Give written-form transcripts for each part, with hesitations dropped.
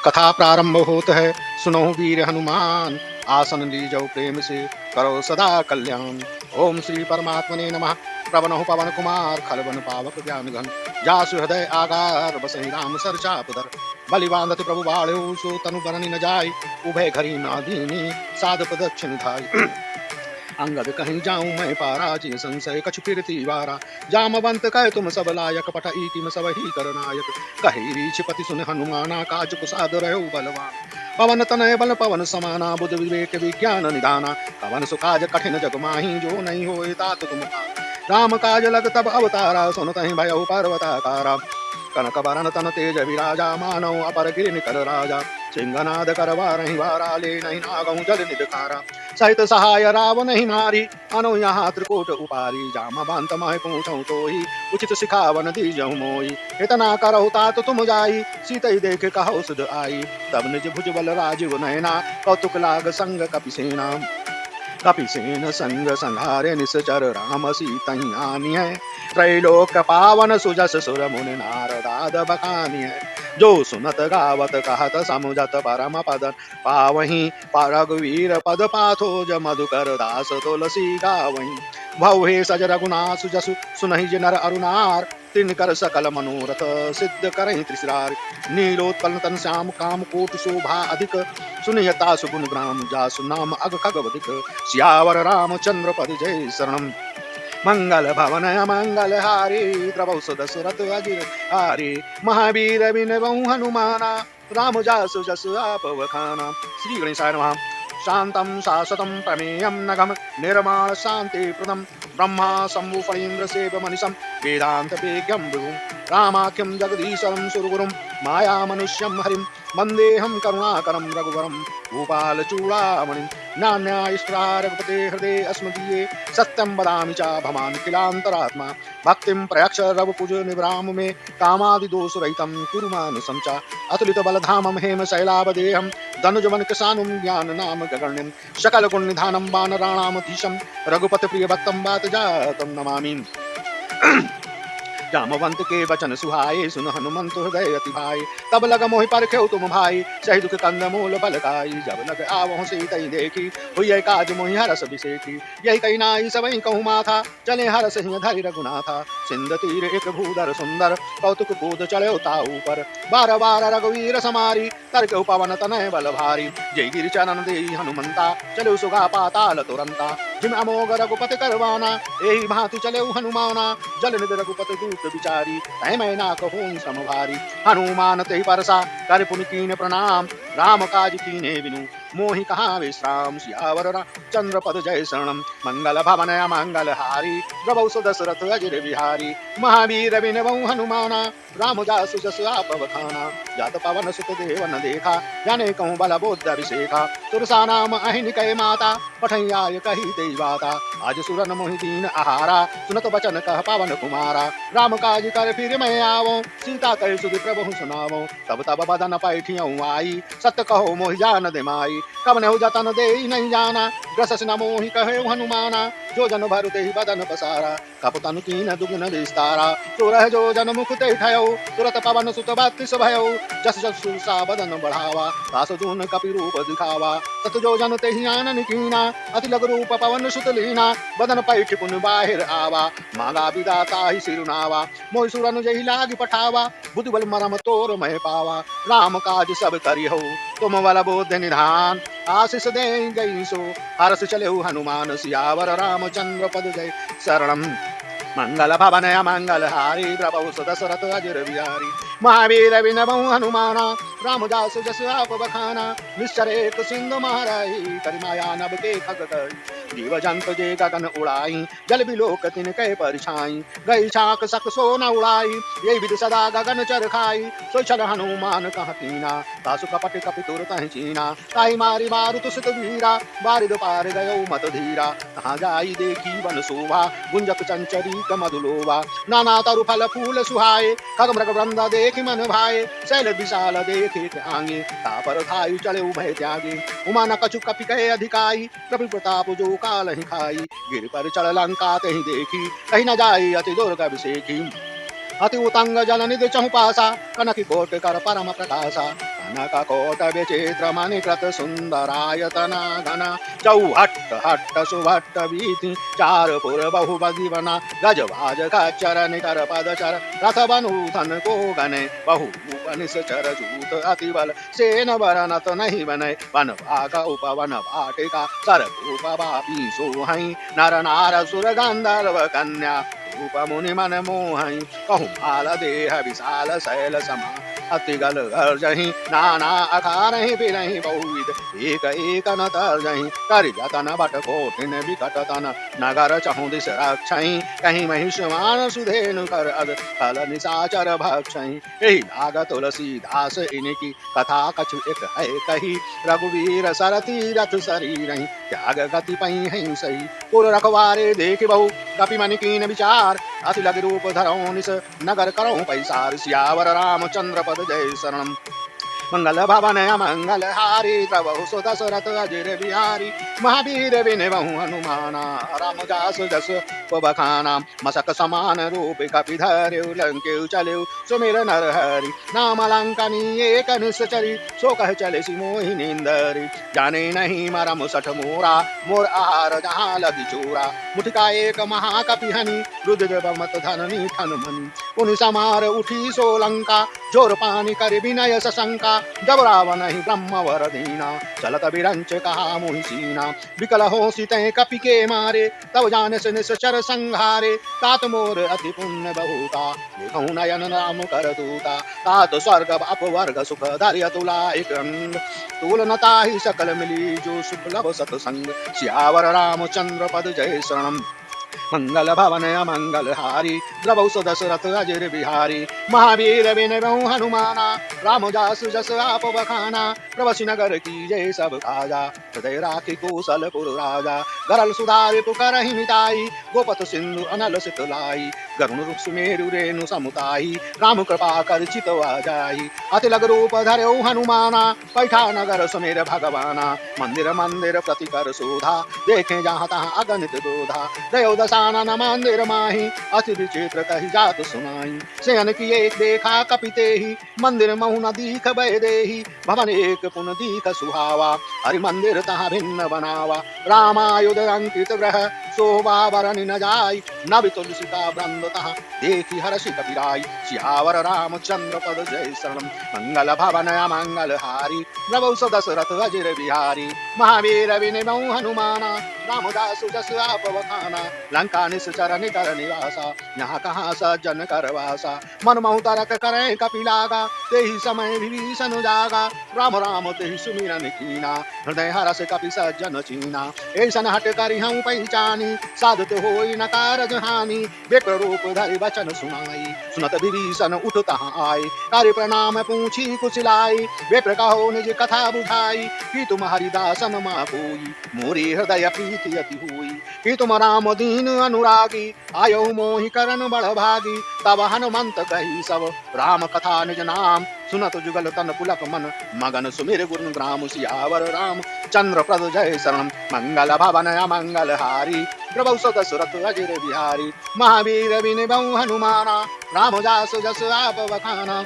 कथा प्रारंभ होत है, सुनो वीर हनुमान। आसन लीजो प्रेम से, करो सदा कल्याण। ओम श्री परमात्मने नमः। प्रवनहु पवन कुमार, खलवन पावक ज्ञान घन। जासु हृदय आगार, बसहि राम सर चाप धर। बलि बांधति प्रभु बाढ़, सो तनु बरनि न जाय। उभय घरी नादीनी, साध प्रदक्षिण धाय। अंगद कहीं जाऊं मैं पारा, जिय संशय कछु फिरती वारा। जामवंत कह तुम सब लायक, पठई किम सब ही करनायक। कही रीछपति सुन हनुमाना, काज कुसाद रहो बलवान। पवन तनय बल पवन समाना, बुध विवेक विज्ञान निधाना। कवन सुकाज कठिन जग माही, जो नहीं होए तात तुम पार। राम काज लग तब अवतारा, सुनतहि भयउ पर्वताकारा। कनक बरन तन तेज विराजा, मानव अपर गिरि निकर राजा। सिंहनाद करवारहि वारा, ले नहीं नागहु जल निध खारा। सहित सहाय रावण ही मारी, अनु यहाँ त्रिकूट उपारी। जामवंत मह पूछऊँ तोहि, उचित सिखावन दीजहु मोहि। इतना करहु तात तुम जाई, सीतै देख कहु सुध आई। तब निज भुज बल राजीव नयना, कौतुक लाग संग कपिसेना। कपिसेन संग संहारे निश्चर, राम सीतहि आनियै। त्रैलोक पावन सुजस सुर मुनि नारदाद बखानियै। जो सुनत गावत कहत समुझत परम पद पावहीं। रघुवीर पद पाथो ज मधुकर दास तुलसी गावहीं। भव हे सज रघुनाथ जसु, सुनहि जे नर अरुनार। तिनकर सकल मनोरथ, सिद्ध करहि त्रिशिरार। नीलोत्पल तन श्याम काम कोटि शोभा अधिक। सुनियता सुगुण ग्राम, जासु नाम अग खगवदिक। सियावर रामचंद्र पद जय शरणम। मंगल भवन मंगल हारी, द्रवौ सुदशरथ अजिर हारी। महावीर विनवौ हनुमाना, राम जासु जसु आप वखाना। श्री गणेशाय नमः। शांतं शाश्वतं प्रमेयं नघं, निर्माण शांति प्रदं। ब्रह्मा शंभु फणीन्द्र सेव मनिषं, वेदांत वेद्यं विभुं। रामाख्यं जगदीशं सुरगुरुं, माया मनुष्यं हरिं। वन्देऽहं करुणाकरं रघुवरं, भूपाल चूड़ामणिं। नान्यायस्त्रा रघुपते हृदये अस्मदीये, सत्यं वदामि च भवान् किलान्तरात्मा। भक्तिं प्रयक्ष रघुकुज निवराम मे, कामादिदोषरहितं कुरु मानसं च। अतुलित बलधामं हेम शैलावदेहं, धनुजवन कृशानुं ज्ञान नाम गगण्यं। सकल गुण निधानं वानराणामधीशं, रघुपति प्रिय भक्तं वात जातं नमामि। जामवंत के वचन सुहाए, सुन हनुमंत हृदय अति भाई। तब लग मोहि परखेउ तुम भाई, सही दुख कंद मूल फलकाई। जब लग आवहु सीतहि देखी, हुई काज मोहि हरस बिसेखी। यही कही नाई सबहि कहूँ माथा, चले हरस सिंह धरि रघुनाथा। सिंध तीर एक भूधर सुंदर, कौतुक कूद चढ़े ताऊ पर। बार बार रघुवीर समारी, तरके पवन तनय बल भारी। जय गिरि चरण देई हनुमंता, चले सुगा पाताल तुरंता। जिम अमोघ रघुपति करवाना, एहि भांति चले हनुमाना। जल निधि रघुपति दूत विचारी, तै मैना कहूँ सम भारी। हनुमान ते परसा, कर पुनि कीन प्रणाम। राम काज कीने बिनु, मोहि कहाँ विश्राम। सियावर चंद्र पद जय शरणम, मंगल भवन मंगल हारी। द्रवौ सुदशरथ अजिर बिहारी, महावीर विनवौ हनुमाना। राम जासु जसु आप बखाना, जात पवन सुत देवन देखा। जाने कहूँ बल बुद्धि अभिषेका, तुरसा नाम अहिनिकै माता। पठैया कही तेई बाता, आज सुरन मोहि दीन आहारा। सुनत बचन कह पवन कुमारा, राम काज कर फिर मैं आवो। सीता कह सुधि प्रभु सुनावो, तब तब बदन पैठियऊँ आई। सत्य कहो मोहि जान दे माई, कब नेहु जतन दे नहीं जाना। ग्रसस न मोहि कहे हनुमाना, जो जन भर ते बदन पसारा। कपतन कीन दुगुन विस्तारा, सो रह जो जन मुख ते ठयऊ। तुरत पवन सुत बत्तिस भयऊ, जस जस सुरसा बदन बढ़ावा। दास जून कपि रूप दिखावा, सत जो जन ते आनन कीना। अति लघु रूप पवन सुत लीना, बदन पैठ पुन बाहिर आवा। मांगा विदाता ही सिरुनावा, मोहि सुरन जहि लागी पठावा। बुद्धि बल मरम तोर मह पावा, राम काज सब करिहु तुम बल बुद्धि निधान। आशीष दे गई सो, हरष चले हनुमान। सियावर रामचंद्र पद जय शरणम। मंगल भवन मंगल हारी, द्रवौ सुदशरथ अजिर बिहारी। महावीर विनवौ हनुमाना, राम दास जस आप बखाना। निश्चर एक सिंधु महाराई, करिमाया नभ के खग करी। जीव जंतु जे गगन उड़ाई, जल बिलोक तिनके परछाई। गई छाक सक सो न उड़ाई, ये विधि सदा गगन चर खाई। सोई छल हनुमान कह कीना, तासु कपट कपि तुर तहि चीना। ताई मारी मारुत सुत वीरा, बारिद पार गयो मत धीरा। कहाँ जाई देखी वन शोभा, गुंजक चंचरी मधुलोभा। नाना तरु फल फूल सुहाए, खग मृग वृंदा देखि मन भाए। शैल विशाल देखे आगे, तापर थाई चले उभय त्यागे। उमा न कछु कपि कहे अधिकाई, प्रभु प्रताप जो काल ही खाई। गिर पर चढ़ लंका तहि देखी, कहीं न जाई अति दुर्ग अभिषेकी। अति उतंग जल निधि चहुपासा कनक कोट कर परम प्रकाशा कनक कोट विचित्र मणिकृत सुंदरायतना घना चौहट्ट हट्ट सुभट्ट वीथि चार पुर बहुपति बना गजवाज खच्चर निकर पदचर रथ बनूथन को गने बहु निश्चर जूत अति बल सेन बरनत नहीं बने वन भाग उपवन भाटिका सरभूप बापी सोहई नर नार सुर गंधर्व कन्या रूप मुनि मन मोहई कहु माल देह विशाल शैल समा अति गल गर्जहि नाना अखारहि बिरहि बहुविध एक एक न तर्जहि कर जतन बट कोटिन विकट तन नगर चहु दिश रक्षहि कहीं महिषमान सुधेनु कर अद फल निशाचर भक्षहि एहि लाग तुलसीदास इनकी कथा कछु एक है कही रघुवीर सरती रथ शरीरहि त्याग गति पई हई सही पुर रखवारे देख बहु कपि मन कीन विचार अति लग रूप धरऊ निस नगर करऊ पैसार सियावर रामचंद्र पद जय शरणम मंगल भवन मंगल हारी प्रभु सुत सुरत अजिर बिहारी महावीर विनय बहु हनुमाना राम जास जस बखाना मसक समान रूप कपिधर लंके चले सुमिर नर हरि नाम लंकनी एक निश्चरी सो कह चले सि मोहि निंदरी जाने नहीं मरम सठ मोरा मोर आहार जहाँ लगी चोरा मुठिका एक महाकपि हनि रुद्र मत धननी ठन मनि उन समार उठी सो लंका जोर पानी कर विनय सशंका जब रावण ही ब्रह्म वर दीना चलत बिरंच कहा मोहिसीना विकल हो सीते कपि के मारे तब जान से निश्चर संहारे तात मोर अति पुण्य बहुता देखूं नयन राम कर दूता तात स्वर्ग बाप वर्ग सुख धैर्य तुला एक रंग तुलनता ही सकल मिली जो सुख लब सतसंग सियावर रामचंद्र पद जय शरणम मंगल भवन मंगल हारी द्रवौ दशरथ अजिर बिहारी महावीर विनय हनुमाना राम जासु जस आप बखाना प्रवसी नगर की जय सब काजा हृदय राखी कौशलपुर राजा गरल सुधारि पुकर मिताई गोपत सिंधु अनल सितलाई गरुण रूप सुमेरु रेणु समुताई राम कृपा कर चितवा जाई अति लग रूप धरऊ हनुमाना पैठा नगर सुमेर भगवाना मंदिर मंदिर प्रति कर शोधा देखे जहाँ तहाँ अगणित दोधा दयो दशानन मंदिर माही अति विचित्र कही जात सुनाई शयन की एक देखा कपिते ही मंदिर महु न दीख बह देही भवन एक पुन दीख सुहावा हरि मंदिर तहाँ भिन्न बनावा रामायुध अंकित ग्रह शोभा बरनि न जाय नवि तुलसिका वृंद तहाँ देखी हर्षि कपिराई सियावर रामचंद्र पद जय शरणम मंगल भवन मंगल हारी प्रभु दशरथ अजिर बिहारी महावीर विनय हनुमाना रामदास जस आप बखाना लंका निश्चर निकर निवासा यहाँ कहाँ सज्जन करवासा मन महु तरक करें कपिलागा तेहि समय विभीषण जागा राम राम तेहि सुमिरन कीना हृदय हरस कपि सज्जन चीना ऐसन हट करि हूँ पहचानी साधुत होई न कारज हानि विप्र रूप धरि वचन सुनाई सुनत विभीषण उठ तहाँ आए कार्य प्रणाम पूछी कुशलाई विप्र कहो निज कथा बुझाई कि तुम हरिदासन मा कोई मोरी हृदय प्रीति अति हुई कि तुम राम दीन अनुरागी आयो मोहि करन बड़ भागी तब हनुमंत कही सब राम कथा निज नाम सुनत जुगल तन पुलक मन मगन सुमिर गुरु ग्राम सियावर राम चंद्र प्रद जय शरण मंगल भवन मंगल हारी प्रभु दशरथ अजिर बिहारी महावीर विनय हनुमाना राम जास जस आप बखाना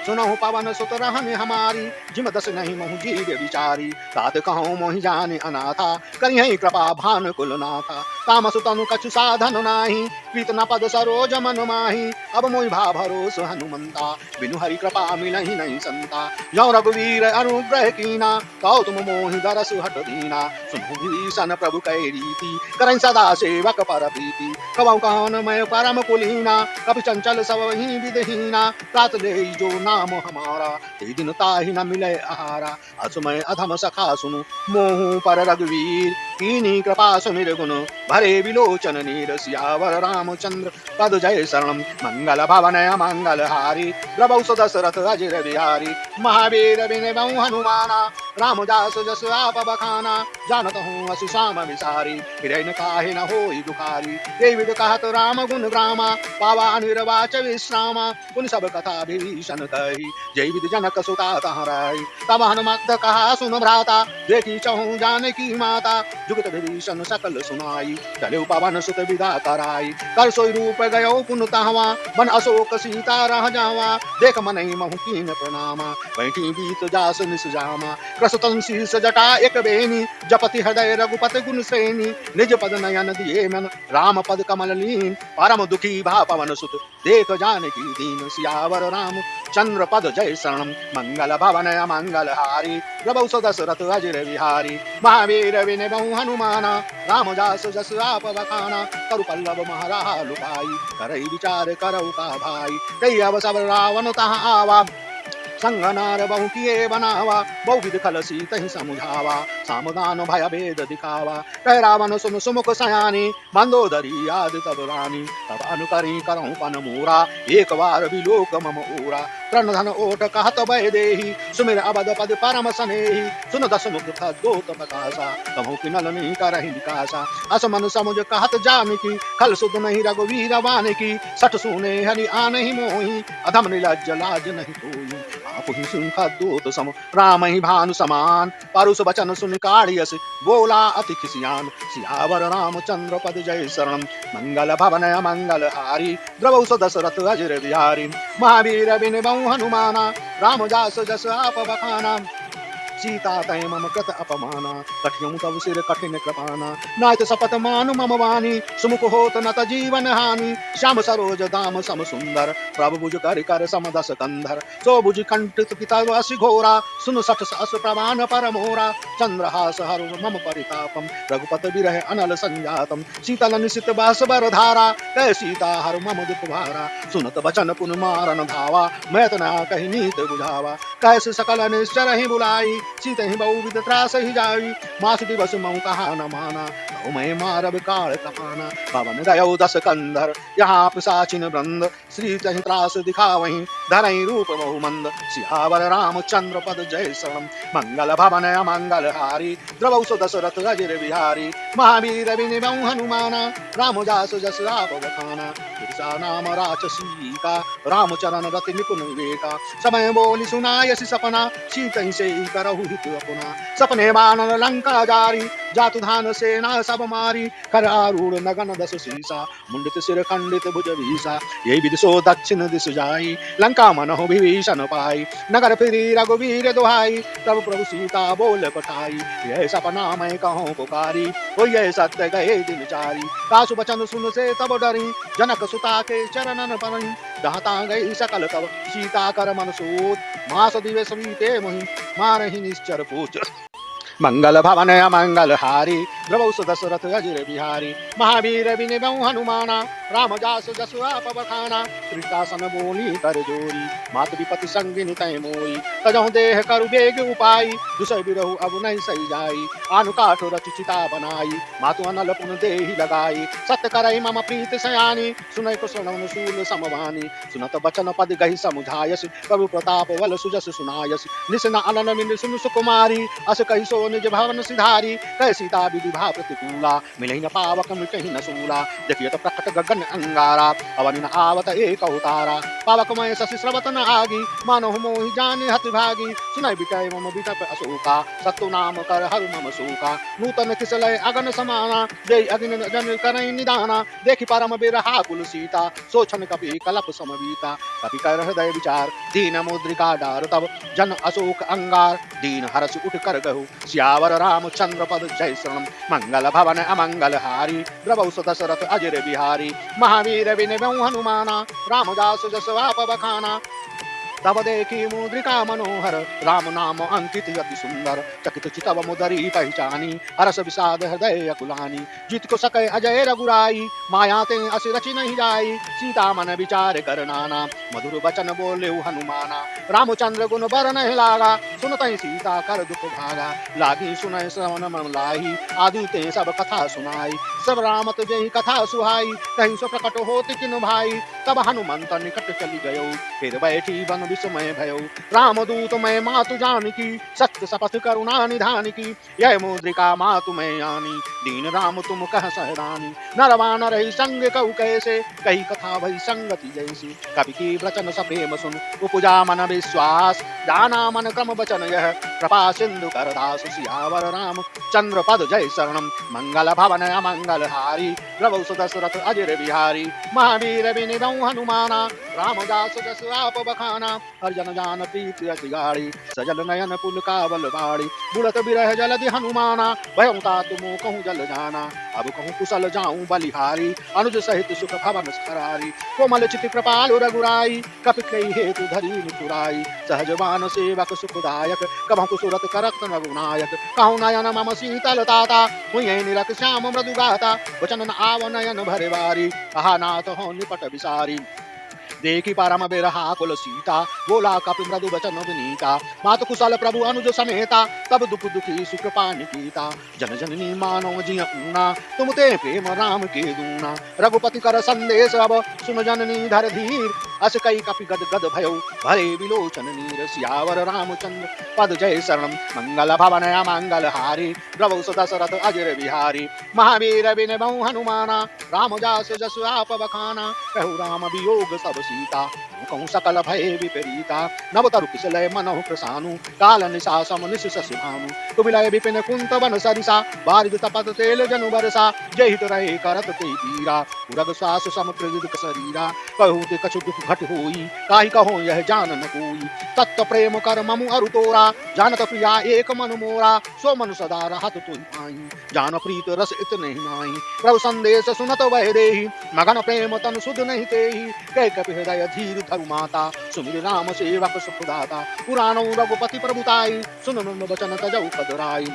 सुनहु पवन सुत रहन हमारी जिम दस नहीं महु जीव विचारी तात कहूँ मोहि जाने अनाथा करिहि कृपा भान कुल नाथा तामस तनु कछु साधन नाही प्रीत न पद सरोज मन माही अब मोहि भा भरोस हनुमंता बिनु हरि कृपा मिलहि नहीं संता यौ रघुवीर अनुग्रह कीना कौ तुम मोहि दरस हट दीना सुनहु भीषण प्रभु कै रीति करहि सदा सेवक पर प्रीति कबहु कहन मैं परम कुलीना कपि चंचल सब वहीं विदहीना प्रात ले जो नाम हमारा ते दिन ताहि न मिले आहारा असमय अधम सखा सुनु मोहु पर रघुवीर कीनी कृपा सुमिर गुण भरे विलोचन नीर सियावर रामचंद्र पद जय शरणम मंगल भवन मंगल हारी प्रभु दशरथ अजिर बिहारी महावीर विनय हनुमाना राम जास जस आप बखाना जानत हूँ असि श्याम विसारी हिरन काहे न होई दुखारी ये विद कहत राम गुण ग्रामा पावा निर्वाच विश्रामा पुन सब कथा विभीषण कही जय विद जनक सुता तहराई तब हनुमत कहा सुन भ्राता देखी चहु जानकी माता जुगत विभीषण सकल सुनाई चले पवन सुत विदा कराई कर सोई रूप गयो पुन तहवा मन अशोक सीता रह जावा देख मन महु कीन प्रणामा बैठी बीत जास निस जामा क्रसतन शीस जटा एक बेनी जपति हृदय रघुपति गुण श्रेणी निज पद नयन दिए मन राम पद कमल लीन परम दुखी भा पवन सुत देख जानकी दीन सियावर राम चंद्र पद जय शरणम मंगल भवन मंगल हारी प्रभु दशरथ अजर बिहारी महावीर विनय बहु हनुमाना राम जास जस आप बखाना करु पल्लव महारा लुकाई करई विचार करऊ का भाई कई अब सब रावण तहाँ आवा संगनार बहु किए बनावा बहु विध खल सीत ही समुझावा सामदान भय भेद दिखावा कह रावण सुन सुमुख सयानी मंदोदरी आदि तब रानी तब अनुकरी करहु पन मोरा एक बार भी लोक मम ओरा प्रण धन ओट कहत भय देही सुमिर अबद पद परम सनेही सुन दस मुख दोत प्रकाशा कभू किनल नहीं करहि विकासा असमन समुझ कहत जामिकी खल सुध नहीं रघुवीर वानिकी सठ सुने हरि आनहि मोही अधम निलज्ज लाज नहीं कोई आप ही सुनखा दूत सम राम ही भानु समान परुष वचन सुन काढ़ियस बोला अति खिसियान सियावर रामचंद्र पद जय शरणम मंगल भवन मंगल हारी द्रवौ दशरथ अजर बिहारी महावीर बिन बहु हनुमाना राम जास जस आप बखाना सीता तय मम कृत अपमाना कठियम तव सिर कठिन कृपाना नायत सपत मानु मम वाणी सुमुख होत नत जीवन हानि श्याम सरोज दाम सम सुंदर प्रभु भुज कर कर सम दस कंधर सो भुज कंठित पिता वसि घोरा सुन सठ सहस प्रमाण परमोरा चंद्रहास हरु मम परितापम रघुपत विरह अनल संजातम शीतल निशित बास बर धारा कह सीता हरु मम दुख भारा सुनत बचन पुन मारन धावा मैं तना कही नीत बुझावा कैसे सकल निश्चर ही बुलाई सीत ही बहु विध त्रास ही जाई मास दिवस मऊ कहा न माना तो मैं मारब काल कपाना पवन दयो दस कंधर यहाँ पिशाचिन वृंद श्री तहि त्रास दिखावहीं धरई रूप बहु मंद सियावर रामचंद्र पद जय शरण मंगल भवन मंगल हारी द्रवौ दशरथ अजर बिहारी महावीर बिन बहु हनुमाना राम जास जस आप बखाना नाम राचसी का रामचरण रति निपुण विवेका समय बोली सुनायसी सपना सीत ही से करहु हित अपना सपने बानर लंका जारी जातु धान सेना सब मारी कर आरूढ़ नगन दस सीसा मुंडित सिर खंडित भुज भीसा यही विदिशो दक्षिण दिश जाई लंका मनहु विभीषण पाई नगर फिरी रघुवीर दुहाई तब प्रभु सीता बोल पठाई यह सपना मैं कहूँ पुकारी हो यह सत्य गए दिन चारी कासु बचन सुन से तब डरी जनक सुता के चरणन परी दहता गई सकल तब सीता कर मन सूत मास दिवस बीते मुहि मारहि निश्चर पूज मंगल भवन मंगल हारी द्रवौ दशरथ अजर बिहारी महावीर बिन बहु हनुमाना राम जास जस आप बखाना त्रिकासन बोली कर जोरी मात विपति संगिनी तय मोई तजहु देह करु बेग उपाई दुसै बिरहु अब नहीं सही जाई आनु काठ रचि चिता बनाई मातु अनल पुन देहि लगाई सत्य करई मम प्रीत सयानी सुनय कुशल सूल समवानी सुनत बचन पद गहि समुझायस प्रभु प्रताप बल सुजस सुनायस निसन अनन मिन सुन सुकुमारी अस कहि सो निज भवन सिधारी कह सीता विधि भा प्रतिकूला मिलहि न पावक मिटहि न सूला देखिए तो प्रकट गगन अंगारा अवनि न आवत एक अवतारा पावक मय शशि स्रवत न आगी मानो मोहि जाने हति भागी सुनाई बिटय मम बिटप अशोका सत्तु नाम कर हरु मम शोका नूतन किसलय अगन समाना जय अग्नि जन करई निदाना देखि परम बिरहा कुल सीता सोचन कपि कलप समवीता कपि कर हृदय विचार दीन मुद्रिका डार तब जन अशोक अंगार दीन हरस उठ कर गहु सियावर रामचंद्र पद जय शरण मंगल भवन अमंगल हारी द्रवौ दशरथ अजर बिहारी महावीर बिन बहु हनुमाना रामदास जस आप बखाना तब देखी मुद्रिका मनोहर राम नाम अंकित अति सुंदर चकित चितव मुदरी पहचानी हरस विषाद हृदय अकुलानी जीत को सके अजय रघुराई माया ते असि रचि नहीं जाई सीता मन विचार कर नाना मधुर वचन बोले हनुमाना रामचंद्र गुण बर नहीं लागा सुनतई सीता कर दुख भागा, लागी सुनय श्रवण मन लाही, आदि ते सब कथा सुनाई। सब राम तुझे ही कथा सुहाई, कहीं सो प्रकट होत किन भाई। तब हनुमंत निकट चली गयो, फिर बैठी बन विस्मय भयो। राम दूत मैं मातु जानकी, सत्य शपथ करुणा निधान की। यह मुद्रिका मातु मैं आनी, दीन राम तुम कह सहरानी। नरवान रही संग कहु कैसे, कही कथा भई संगति जैसी। कवि की वचन सप्रेम सुन, उपजा मन विश्वास। जाना मन क्रम वचन यह, कृपा सिंधु कर दास। सियावर राम चंद्र पद जय शरणम, मंगल भवन अमंगल हारी। प्रभु सुदशरथ अजर बिहारी, महावीर विनिबहु हनुमाना। राम दास जस आप बखाना, हर जन जान प्रीति अति गाड़ी। सजल नयन पुलकावल बाड़ी, बुलत बिरह जलधि हनुमाना। भयउ तात मोह कहूँ जल जाना, अब कहूँ कुशल जाऊँ बलिहारी। अनुज सहित सुख भवन खरारी, कोमल चित कृपालु रघुराई। कपिकई हेतु धरी निपुराई, सहजवान सेवक सुखदायक। कभहु सुरत करत रघुनायक, कहूँ नयन मम शीतल ताता। हुए निरख श्याम मृदु गाता, वचन न आव नयन भरे बारी। कहा नाथ हो निपट विसारी, देखी परम बिरहा कुल सीता। बोला कपि मृदु वचन विनीता, मातु कुशल प्रभु अनुज समेता। तब दुख दुखी सुकृपा निकीता, जन जननी मानो जिय ऊना। तुम ते प्रेम राम के दूना, रघुपति कर संदेश अब। सुन जननी धर धीर, अस कई कपि गद गद भयो। भरे विलोचन नीर, सियावर रामचंद्र पद जय शरणम। मंगल भवन अमंगल हारी, प्रभु सुदशरथ अजर बिहारी। महावीर विनबहु हनुमाना, राम जास जस आप बखाना। कहु राम वियोग सब सीता, कहूँ सकल भय विपरीता। नव तरु किसलय मनहु प्रसानु, काल निशा सम निश शशि भानु। कुबिलय विपिन कुंत बन सरिसा, बारिद तपत तेल जनु बरसा। जय हित रहे करत ते पीरा, उरग श्वास समुद्र शरीरा। कहूँ ते कछु दुख घट होई, काहि कहो यह जान न कोई। तत्व प्रेम कर ममु अरु तोरा, जानत प्रिया एक मन मोरा। सो मनु सदा रहत तुहि पाई, जान प्रीत रस इत नहीं नाई। प्रभु संदेश सुनत वह देही, मगन प्रेम तन सुध नहीं तेही। कह कपि हृदय धीर धरु माता, सुमिर राम सेवक सुखदाता। पुराण रघुपति प्रभुताई, सुन वचन तजौ पदराई।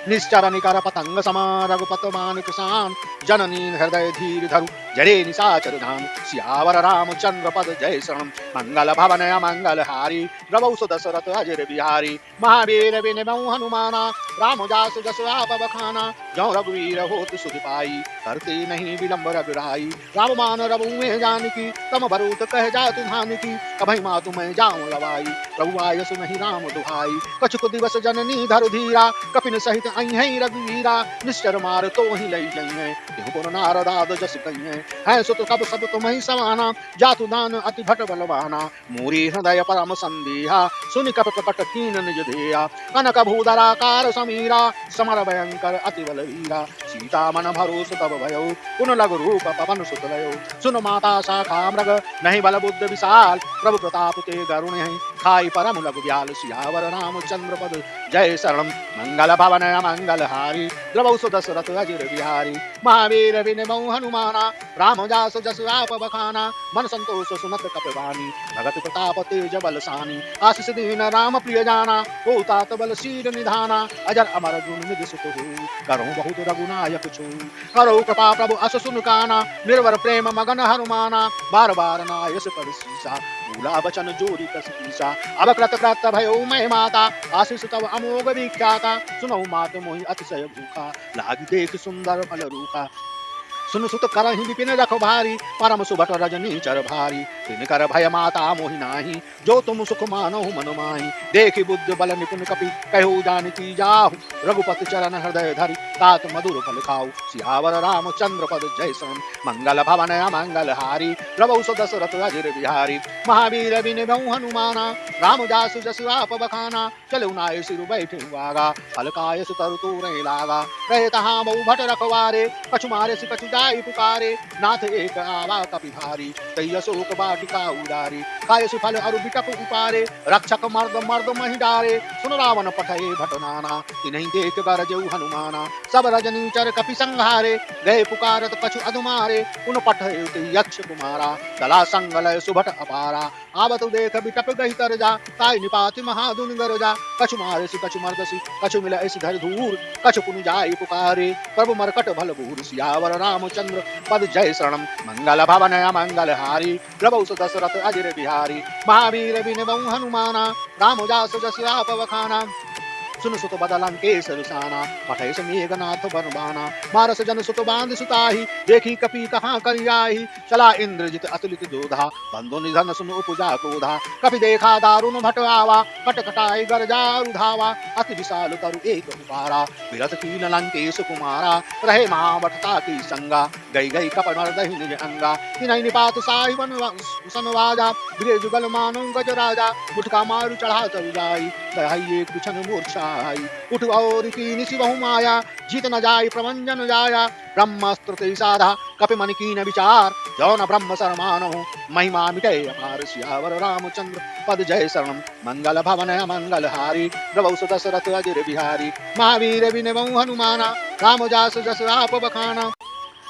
निश्चर निकर पतंग समान, रघुपत मान किसान। जननी हृदय धीर धरु, जरे निशाचर धाम। सियावर रामचंद्र पद जय शरण, मंगल भवन अमंगल हारी। प्रभु सुदशरथ अजर बिहारी, महावीर विनबहु हनुमाना। राम जास जस आप बखाना, जौ रघुवीर होत सुख पाई। करते नहीं विलंब रघुराई, राम मान रघु में जानकी। तम भरूत कह जातु धानकी, अभय मातु मैं जाऊं लवाई। प्रभु आय सुनहि राम दुहाई, कछुक दिवस जननी धरु धीरा। कपिन सहित अइहै रघुवीरा, निश्चर मार तो ही लई जइहै। तिहु पुर नारदाद जस कहिहै, है सुत कब सब तुम्हि समाना। जातु दान अति भट बलवाना, मोरी हृदय परम संदेहा। सुनि कप कपट कीन निज धेया, कनक भूधराकार समीरा। समर भयंकर अति बलवीरा, सीता मन भरोस तब भयो। पुन लघु रूप पवन सुत लयो, सुन माता शाखा मृग। नहीं बल बुद्ध विशाल, प्रभु प्रताप ते गरुण है। खाई परम लघु ब्याल, सियावर रामचंद्र पद जय शरणम। मंगल भवन मंगल हारी, द्रवौ सुदशरथ अजर बिहारी। महावीर विनबहु हनुमाना, राम जास जस आप बखाना। मन संतोष सुनत कपिवानी, भगत प्रताप तेज बल सानी। आशीष दीन राम प्रिय जाना, हो तात बल शीर निधाना। अजर अमर गुण निधि सुत हो, करहु बहुत रघुनायक छो। करहु कृपा प्रभु अस सुन काना, निर्वर प्रेम मगन हनुमाना। बार बार नायस पर सीसा, भूला बचन जोरी कस कीसा। अब कृत कृत भयो मैं माता, आशीष तब अमोघ विख्याता। सुनहु मात मोहि अतिशय भूखा, लागी देख सुंदर फल रूखा। सुन सुत करहि विपिन रखवारी, परम सुभट रजनी चर भारी। तिन कर भय माता मोहि नाही, जो तुम सुख मानहु मन माही। देखि बुद्ध बल निपुण कपि, कहु जानकी जाहु। रघुपति चरण हृदय धरि, तात मधुर फल खाऊ। सियावर रामचंद्र पद जय शरण, मंगल भवन अमंगल हारी। प्रभु सुदशरथ अजर बिहारी, महावीर विनबहु हनुमाना। राम जासु जसु आप बखाना, चलऊ नाय सिरु बैठे आगा। हलकाय सुतरु तोरहि लागा, रहे तहाँ बहु भट रखवारे। कछु मारे से कछु जाई पुकारे, नाथ एक आवा कपि भारी। तई अशोक वाटिका उदारी, खाय सुफल अरु बिटप उपारे। रक्षक मर्द मर्द महि डारे, सुन रावण पठये भट नाना। तिन्हि देख गरजऊ हनुमाना, सब रजनी चर कपि संहारे। गए पुकारत कछु अधुमारे, पुन पठये ते यक्ष कुमारा। चला संगलय सुभट अपारा, आवत देख बिटप गहि तर जा। ताई निपाति महाधुन गरजा, कछु मारे से कछु मर्दसी। कछु मिला ऐसी धर धूर, कछु पुनि जाई पुकारे। प्रभु मरकट भल बूर, सियावर रामचंद्र पद जय शरणम। मंगल भवन मंगल हारी, प्रभु सुदशरथ अजर बिहारी। बिहारी महावीर बिन हनुमाना राम जास जस आप बखाना सुन सुत बदलन के सरुसाना पठय मेघनाथ बनवाना मारस जन सुत बांध सुताही देखी कपि कहाँ करियाही चला इंद्रजित अतुलित जोधा बंधु निधन सुन उपजा क्रोधा कपि देखा दारुण भट आवा कट कटाई गरजारु धावा अति विशाल तरु एक उपारा विरत कीन लंकेश कुमारा रहे महाभटता की संगा गई गई कपट दही निज अंगा तिनहि निपात साहि सनवाजा गृह जुगल मानो गज राजा मुठका मारु चढ़ा तरु जाई दहाइए कुछन मूर्छाई उठ और की निशि बहु माया जीत न जाय प्रमंजन जाया ब्रह्मास्त्र ते साधा कपि मन कीन विचार जो न ब्रह्म शरमानो महिमा मिटे अपार सियावर रामचंद्र पद जय शरणम मंगल भवन मंगल हारी प्रभु दशरथ अजर बिहारी महावीर बिन हनुमाना राम जास जस आप बखाना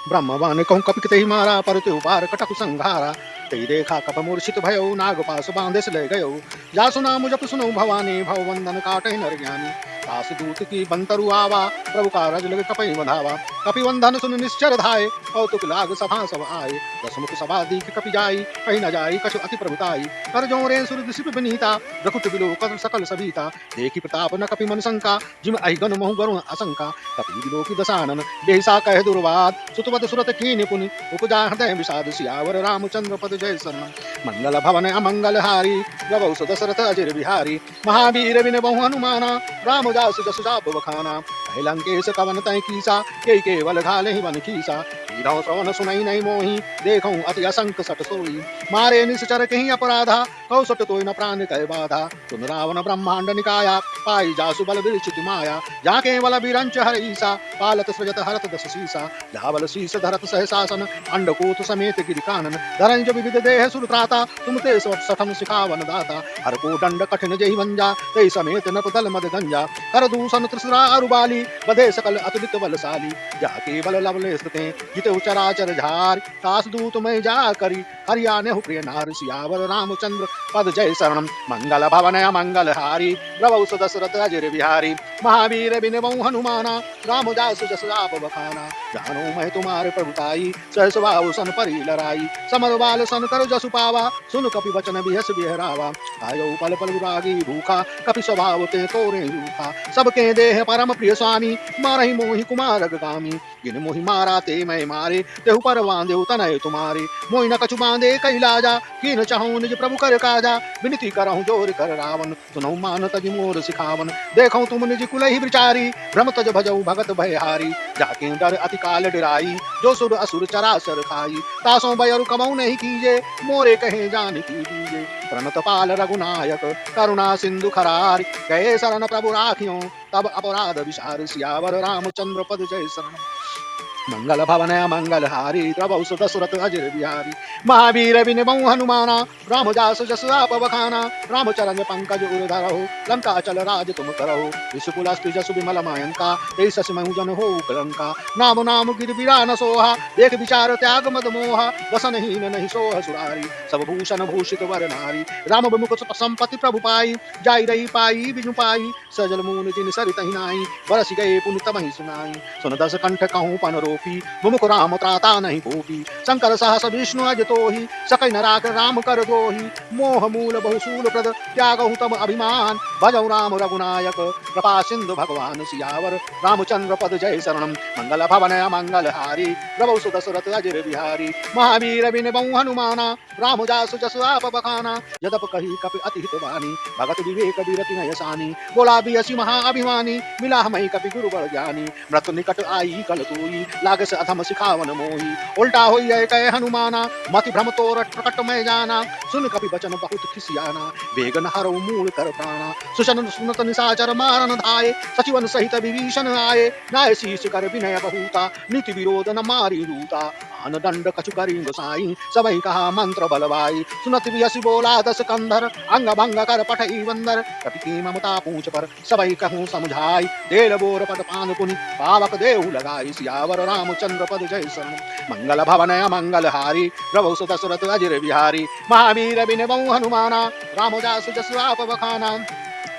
ब्रह्मवान कहूँ कपि ते मारा पर ते उपार कटक संघारा ते देखा कप मूर्छित भयो नाग पास बांधे से ले गयो जासु नाम जप सुनो भवानी भव वंदन काटे नर ज्ञानी दास दूत की बंतरु आवा प्रभु का रज लग कपि बंधावा कपि वंदन सुन निश्चर धाय कौतुक लाग सभा सब आए दसमुख सभा दीख कपि जाई कहीं न जाई कछु अति प्रभुताई कर जोरे सुर दिशिप विनीता रकुट बिलो कर सकल सभीता देखी प्रताप न कपि मन शंका जिम अहिगन महु गरुण असंका कपि बिलो की दसानन बेहिसा कह दुर्वाद सुतवत सुरत कीन पुनि उपजा हृदय विषाद सियावर रामचंद्र पद जय शरण मंगल भवन अमंगल हारी प्रभु दशरथ अजर बिहारी महावीर बिन हनुमाना राम दास जस जाप बखाना लंकेश कवन तय कीसा के केवल घाले ही वन खीसा हीरो श्रवण सुनई नहीं मोही देखूं अति असंक सट सोई मारे निश्चर कहीं अपराधा कौसट तो न प्राण कह बाधा तुम रावण ब्रह्मांड निकाया पाई जासु बल विरचित माया जाके बल बिरंच हर ईसा पालत सृजत हरत दस सीसा जावल शीस धरत सहसासन अंडकोत समेत गिरि कानन धरंज विविध देह सुर त्राता तुम ते सठम सिखावन दाता हर को दंड कठिन जहि वंजा ते समेत नप दल मद गंजा कर दूषण त्रिसरा अरुबाली बधे सकल अतुलित बलशाली जाके बल लवले स्थिते जिते चराचर झार कास दूत में जा करी हरियाणे हो प्रिय नार सियावर रामचंद्र पद जय शरणम मंगल भवन मंगल हारी प्रभु दशरथ अजर बिहारी महावीर बिन हनुमाना राम दास जस आप बखाना जानो मैं तुम्हारे प्रभुताई सहस बाहु सन परी लड़ाई समर बाल सन कर जसु पावा सुन कपि वचन बिहस बिहरावा आयो पल पल विरागी भूखा कपि स्वभाव ते तोरे रूखा सबके देह परम प्रिय स्वामी मारहि मोहि कुमार गामी जिन मोहि मारा ते मैं मारे तेहु पर बांधे तनय तुम्हारे मोहि न कछु बांधे कैलाजा कीन चाहूं निज प्रभु कर काजा विनती करहूं जोर कर रावण सुनहु मान तजि मोर सिखावन देखौ तुम निज कुलहि विचारी भ्रम तज भजऊ भगत भयहारी जाके डर अति काल डराई जो सुर असुर चराचर खाई तासों बयरु कमऊ नहीं कीजे मोरे कहे जान की दीजे प्रणत पाल रघुनायक करुणा सिंधु खरार गए शरण प्रभु राखियों तब अपराध विसार सियावर रामचंद्र पद जय शरण मंगल भवन मंगल हारी प्रभु दशरथ अजर बिहारी महावीर बिन हनुमाना राम दास जस आप बखाना राम चरण पंकज उर्धरहो लंका चल राज तुम करहो विशुकुलस्ति जसु विमल मायंका ते सस महु जन हो कलंका नाम नाम गिर बिरा न सोहा देख विचार त्याग मद मोहा वसन हीन नहीं सोह सुरारी सब भूषण भूषित वर नारी राम विमुख संपत्ति प्रभु पाई जाई रही पाई बिनु पाई सजल मून जिन सरित नाई बरस गए पुनि तमहि सुनाई सुन दस कंठ कहूँ पन रोपी मुमुख राम त्राता नहीं गोपी शंकर सहस विष्णु अज तोहि सकई नराक राम कर दोहि मोह मूल बहुसूल प्रद त्यागहु तम अभिमान भजौ राम रघुनायक कृपा सिंधु भगवान सियावर रामचंद्र पद जय शरणम मंगल भवन मंगल हारी प्रभु दशरथ अजर बिहारी महावीर बिन हनुमाना राम दास जस आप बखाना यदप कही कपि अति हित वाणी भगत विवेक विरति नयसानी बोला बियसी महाअभिमानी मिला मई कपि गुरु बल ज्ञानी मृत्यु निकट आई कल तोई लाग से अधम सिखावन मोही उल्टा होई कह हनुमाना मति भ्रम तोर प्रकट में जाना सुन कपि वचन बहुत खिसियाना वेगन हरौ मूल कर प्राणा सुशन सुनत निशाचर मारन धाये सचिवन सहित विभीषण आये नाय शीश कर विनय बहुता नीति विरोध न मारी रूता आन दंड कछु करी गोसाई सबई कहा मंत्र बलवाई सुनत बियसी बोला दस कंधर अंग भंग कर पठई वंदर कपि की ममता पूछ पर सबई कहूँ समझाई देल बोर पद पान पुनि पावक देहु लगाई सियावर रामचंद्र पद जय शरण मंगल भवन मंगल हारी प्रभु दशरथ अजर बिहारी महावीर बिन हनुमाना राम दास जस आप बखाना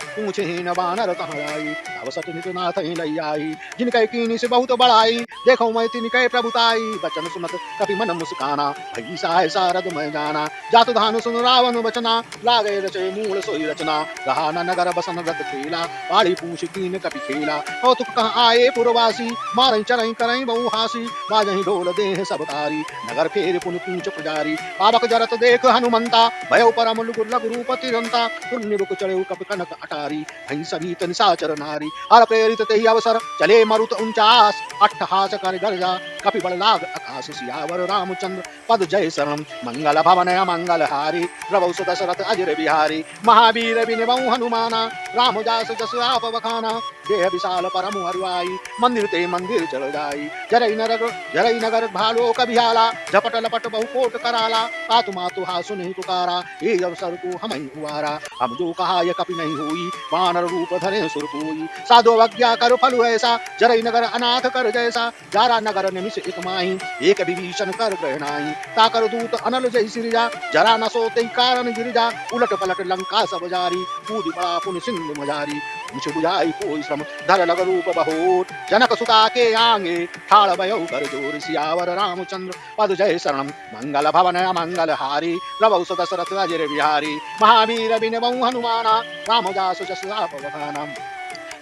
पूछे न बानर कहाँ आई, तब सत नित नाथ ही लई आई। जिनके कीनी से बहुत बड़ाई, देखो मैं तिनके प्रभुताई। बचन सुनत कपि मन मुस्काना, भई सहाय सारद मैं जाना। जातु धानु सुन रावण बचना, लागे रचे मूल सोई रचना। रहा न नगर बसन रत खेला, पाड़ी पूछ कीन कपि खेला। कौतुक कहाँ आए पुरवासी, मारई चरई करई बहु हासी। बाजहि ढोल देह सब तारी, नगर फेर पुन पूछ पुजारी। पावक जरत देख हनुमंता, भयो परम लघु रूप तिरंता। तुल्य बुक चढ़े कपि कनक अटारी, भई सभी निशाचर नारी। हर प्रेरित तेहि अवसर, चले मरुत 49। अट्ठहास कर गर्जा, कपि बल लाग आकाश। सियावर रामचंद्र पद जय शरण, मंगल भवन मंगल हारी। प्रभु दशरथ अजर बिहारी, महावीर बिनबऊ हनुमाना। राम दास जस आप बखाना, देह विशाल परम हरुआई। मंदिर ते मंदिर चढ़ जाई, जरई नगर भालो कभियाला। झपट लपट बहु कोट कराला, तातु मातु हा सुनि पुकारा। ये अवसर को हम हुआरा, हम जो कहा यह कपि नहीं हुई। वानर रूप धरे सुर कोई, साधु अवज्ञा कर फल ऐसा। जरई नगर अनाथ कर जैसा, जारा नगर निमिष एक माही। एक विभीषण कर ग्रह नाही, ताकर दूत अनल जय सिरजा। जरा न सोते कारण गिरिजा, उलट पलट लंका सब जारी। कूद पड़ा पुन सिंधु मजारी, पूछ बुझाई कोई श्रम। धर लग रूप बहोर, जनक सुता के आंगे। ठाड़ भयो कर जोर, सियावर रामचंद्र पद जय शरणम। मंगल भवन मंगल हारी, प्रभु दशरथ अजर बिहारी। महावीर बिनबऊ हनुमाना, रामदास जस आप बखाना।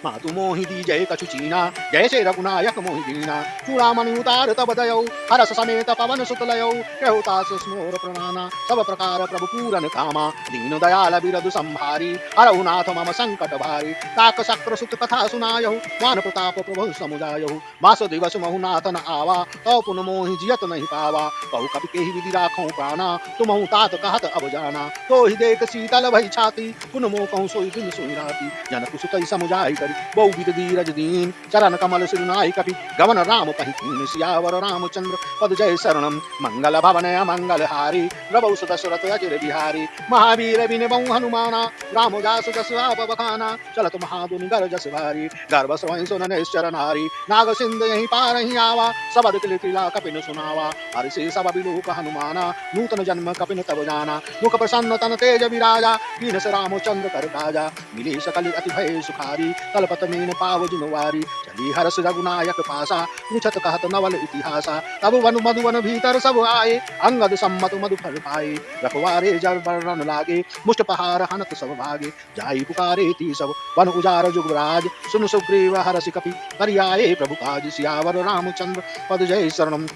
मातु मोहि दीजय कछु चीना, जैसे रघुनायक मोहि दीना। चूड़ामणि उतार तब दयौ, हरस समेत पवन सुत लयौ। कहु तास स्मोर प्रणाना, सब प्रकार प्रभु पूरन कामा। दीन दयाल बिरधु संभारी, हरहु नाथ मम संकट भारी। ताक सक्र सुत कथा सुनायहु, मान प्रताप प्रभु समुदायहु। मास दिवस महु नाथ न आवा, तौ पुन मोहि जियत नहीं पावा। कहु कपि केहि विधि राखौ प्राणा, तुमहु तात कहत अब जाना। तो ही देख शीतल भई छाती, पुन मोह कहूँ सोई दिन सोई राती। जनक सुतई समुझाई करि, बहु विध धीरज दीन। चरण कमल सिरनाई कपि, गवन राम पहिकीन। सियावर रामचंद्र पद जय शरणम, मंगल भवन मंगल हारी। प्रभु दशरथ अजर बिहारी, महावीर बिनबऊ हनुमाना। राम दास जस आप बखाना, चलत महादुनि गर जस भारी। गर्भ स्वयं सुन निश्चर नारी, नाग सिंध यही पार ही आवा। सबद किला कपिन सुनावा, हरि से सब बिलोक हनुमाना। नूतन जन्म कपिन तब जाना, मुख प्रसन्न तन तेज विराजा। कीनस रामचंद्र कर काजा, मिले सकल अति भय सुखारी। तलपत मीन पाव जिनवारी, चली हरस रघुनायक पासा। पूछत कहत नवल इतिहासा, तब वन मधुवन भीतर सब आए। अंगद सम्मत मधु फल पाए, रखवारे जल वर्णन लागे। मुष्ट पहार हनत सब भागे, जाई पुकारे ती सब वन उजार जुगराज। सुन सुग्रीव हरसि कपि, करियाए प्रभु काज। सियावर रामचंद्र पद जय शरणम,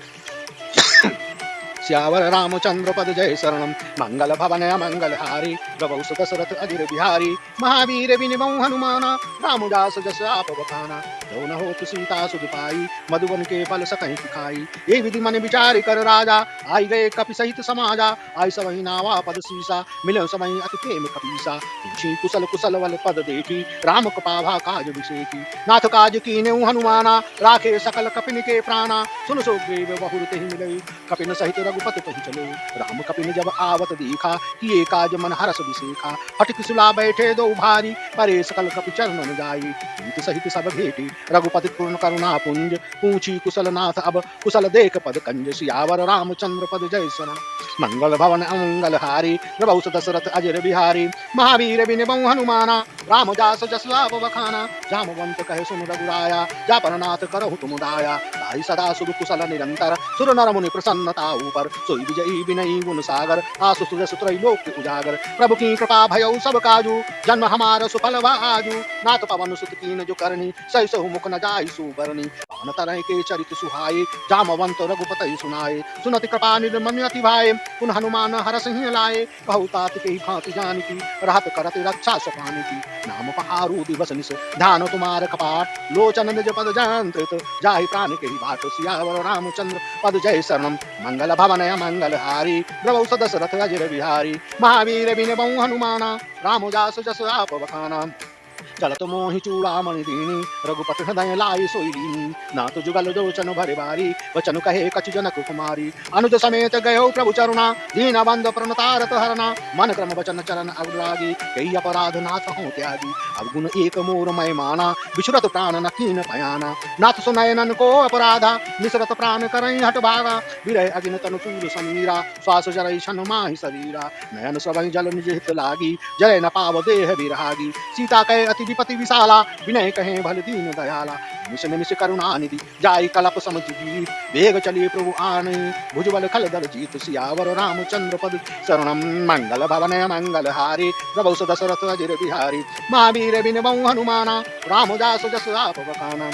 सियावर रामचंद्र पद जय शरणम। मंगल भवन मंगल हारी, प्रभु दशरथ अजर बिहारी। महावीर बिनबऊ हनुमाना, रामदास जस आप बखाना। जो न होत सीता सुध पाई, मधुबन के फल सकहि खाई। ये विधि मन विचार कर राजा, आई गए कपि सहित समाजा। आई सबहि नावा पद सीसा, मिले समय अति प्रेम कपीसा। पूछी कुशल कुशल वल पद देखी, राम कृपाभा काज विषेकी। नाथ काज कीन्हु हनुमाना, राखे सकल कपिन के प्राणा। सुन सुग्रीव बहुर तेहि मिलई, कपिन सहित रघुपति पहि चलो। राम कपिन जब आवत देखा, किए काज मन हरस बिसेखा। हठ सुला बैठे दो भारी, परे सकल कपि चरणन जाई। प्रीत सहित सब भेटी, रघुपति पूर्ण करुणा पुंज। पूछी कुशल नाथ अब, कुशल देख पद कंज। सियावर रामचंद्र पद जय शरण, मंगल भवन अमंगल हारी। प्रभु दशरथ अजर बिहारी, महावीर बिनबऊ हनुमाना। राम दास जस आप बखाना, जामवंत कहे सुन रघुराया। जा परनाथ करहु तुम दाया, ताहि सदा सुख कुशल निरंतर। सुर नर मुनि प्रसन्नता ऊपर, सोई विजयी विनयी गुण सागर। आसु सुजस त्रैलोक्य उजागर, प्रभु की कृपा भयउ सब काजू। जन्म हमार सुफल आजू, नाथ पवन सुत कीन जो करनी। सही सहु मुख न जाई सुबरनी, पवन तरह के चरित सुहाए। जामवंत रघुपति सुनाए, सुनति कृपा निर्मन अति भाए। पुन हनुमान हरस ही लाए, कहु तात के भांति जानकी। रहत करत रक्षा सपानी की, नाम पहारू दिवस निस। ध्यान तुम्हार कपाट, लोचन निज पद जंत्रित। जाहि प्राण के बाट, सियावर रामचंद्र पद जय शरणम। मंगल भवन मंगल हारी, प्रभु दशरथ अजर बिहारी। महावीर बिनबऊ हनुमाना, रामदास जस आप बखाना। चलत मोहि चूड़ामणि दीनी रघुपति हृदय लाई सोई लीनी नाथ जुगल लोचन भरे बारी वचन कहे कछु जनक कुमारी अनुज समेत गयो प्रभु चरुणा दीन बंद प्रणतारत हरना मन क्रम वचन चरण अग्रागी कई अपराध नाथ हो त्यागी अवगुण एक मोर मय माना विचुरत प्राण न कीन पयाना नाथ सुनय नन को अपराधा निसरत प्राण करई हट भागा विरह अगिन तनु चूर समीरा श्वास जरई शन माहि शरीरा नयन सबहि जल निज हित लागी जय न पाव देह बिरहागी सीता कहे अति विपति विशाला विनय कहे भल दीन दयाला निश निमिष करुणा निधि जाई कलप समझ गीत वेग चलिए प्रभु आने भुजबल खल दल जीत सियावर रामचंद्र पद शरणम मंगल भवन मंगल हारी प्रभु दशरथ अजिर बिहारी महावीर बिन बहु हनुमाना रामदास जस आप बखाना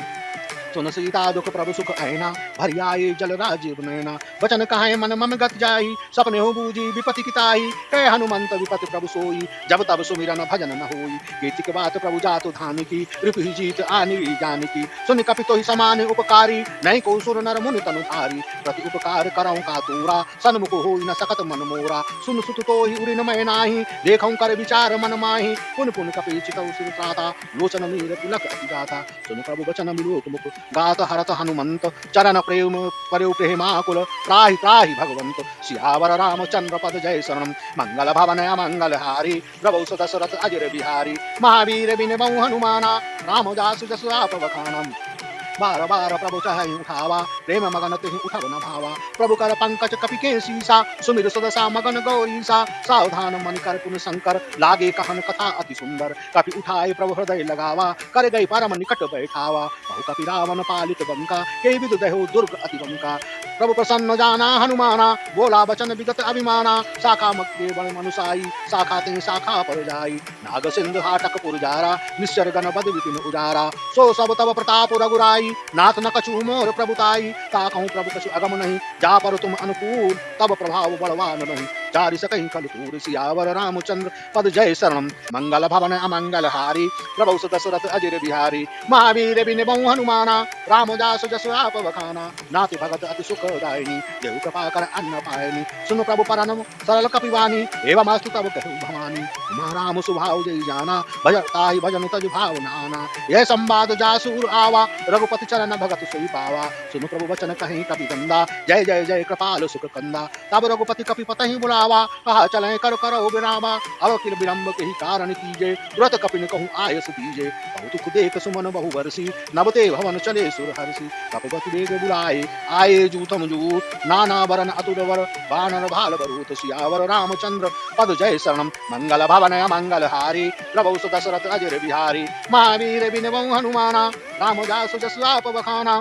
सुन सीता दुख प्रभु सुख ऐना भरी आए जल राजीव नैना वचन कहे मन मम गत जाई सपने हो बूझी विपति किताई कह हनुमंत विपति प्रभु सोई जब तब सुमिरन भजन न होई कीर्ति के बात प्रभु जातु धान की रिपु ही जीत आनी जान की सुन कपितो ही समान उपकारी नहीं को सुर नर मुनि तनु धारी प्रति उपकार करऊं का तूरा सन्मुख होई न सकत मन मोरा सुन सुत तो ही उरिन मैं नाही देखऊं कर विचार मन माही पुन पुन कपि चितौ सिर त्राता लोचन मीर तिलक अति गाता सुन प्रभु वचन मिलोक मुख गात हरत हनुमंत चरण प्रेम पर्यो प्रेमाकुल त्राहि त्राहि भगवंत सियावर रामचंद्र पद जय शरणम मंगल भवन मंगल हारी प्रभु दशरथ अजिर बिहारी महावीर बिन बहु हनुमाना रामदास जस आप बखानम बार बार प्रभु चाहे उठावा प्रेम मगन तिहि उठब न भावा प्रभु कर पंकज कपि के सीसा सुमिर सदसा मगन गौरीसा सावधान मन कर पुन शंकर लागे कहन कथा अति सुंदर कपि उठाए प्रभु हृदय लगावा कर गई परम निकट बैठावा बहु कपि रावण पालित बंका के विदु दहो दुर्ग अति बंका प्रभु प्रसन्न जाना हनुमाना बोला बचन विगत अभिमाना शाखा मग्गे बण मनुसाई शाखा ते शाखा पर जाई नाग सिंधु हाटक पुरजारा निश्चर गण बद विपिन उजारा सो सब तब प्रताप रघुराई नाथ न कछु मोर प्रभुताई ताकहूँ प्रभु कछु अगम नहीं जा पर तुम अनुकूल तब प्रभाव बलवान नहीं चारि सकहि कलतूर सियावर रामचंद्र पद जय शरणम मंगल भवन अमंगल हारी प्रभु दशरथ अजिर बिहारी महावीर बिन बहु हनुमाना रामदास जस आप बखाना नाति भगत अति सुख दायिनी देहु कृपा कर अन्न पायनी सुन प्रभु परनम सरल कपिवानी एवं अस्तु तब कहु भवानी उमा राम सुभाव जय जाना भजताहि भजन तज भाव नाना यह संवाद जासूर आवा रघुपति चरण भगत सोई पावा सुन प्रभु वचन कहीं कपि गंदा जय जय जय कृपाल सुख कंदा तब रघुपति कपि पतहि बुलावा कहा चले कर करो विरामा अब किल विलंब के ही कारण कीजे तुरत कपिन कहूँ आयस दीजे बहुत दुख देख सुमन बहु वर्षी नवते भवन चले सुर हर्षि कपिपति वेग बुलाए आए जूतम जूत नाना वरन अतुर वर बानर भाल बरूत सियावर रामचंद्र पद जय शरणम मंगल भवन मंगल हारी प्रभु दशरथ अजिर बिहारी महावीर बिन बहु हनुमाना रामदास जस आप बखाना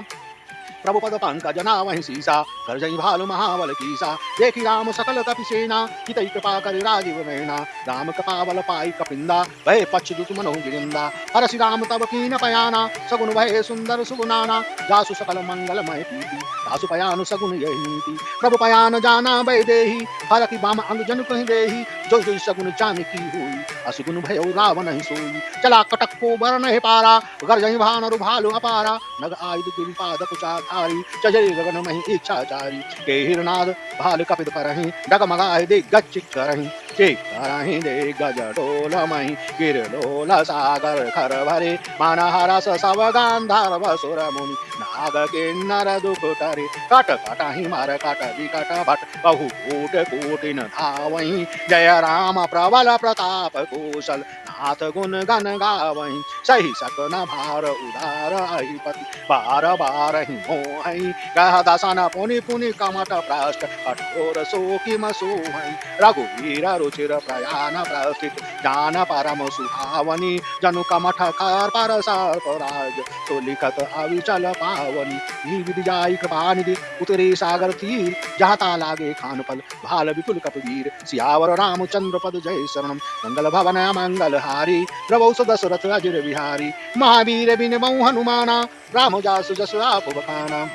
प्रभु पद पंकज नावहि सीसा कर जई भालु महाबल कीसा देखी राम सकल कपि सेना हितै कृपा करि राजीव नैना राम कृपा बल पाई कपिंदा भय पक्ष दुत मनहु गिरिंदा हरसि राम तब कीन पयाना सगुन भय सुंदर सुगुनाना जासु सकल मंगलमय प्रीति दासु पयान सगुन यही नीति प्रभु पयान जाना भय देही हर की बाम अंग जन कहि देही जो जो सगुन जान की हुई असुगुन भय रावण ही सोई चला कटक को बर नहीं पारा घर जई भानु भालु अपारा नग आयुध गिरि पाद कुचा धारी चजरी गगन मही इच्छाचारी के हिरनाद भाल कपित करही डगमगाए दे गच्छ करही के करही दे गज डोल मही गिर डोल सागर खर भरे मानहारा सब गांधार सुर मुनि नाग किन्नर दुख टरे कट कटहि मार कट विकट भट बहु कोट कोटिन धावहि जय राम प्रबल प्रताप कौशल नाथ गुण गण गावहि सही सकन भार उदार अहिपति बार बार ही मोहि कह दसन पुनि पुनि कमट भ्रष्ट कठोर शोकि मसोहि रघुवीर रुचिर प्रयान प्रस्थित जान परम सुहावनी जनु कमठ कर पर सर्पराज तो लिखत अविचल पावनी विधि जाई कृपा निधि उतरे सागर तीर जाता लागे खान फल भाल विपुल कपवीर सियावर रामचंद्र पद जय शरणम मंगल भवन मंगल हारी प्रभु दशरथ अजिर बिहारी महावीर बिन बहु हनुमाना राम जासु जसु आप बखाना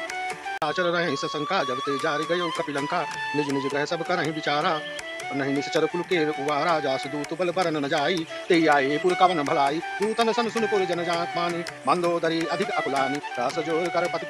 आचर रहे सशंका जब ते जारी गयो कपिलंका निज निज ग्रह सब करहि विचारा नहीं निश्चर कुल के कुवारा जासु दूत बल बरन न जाई ते आए पुर कवन भलाई दूतन सन सुन पुर जन जात माने मंदोदरी अधिक अकुलानी रस जोर कर पति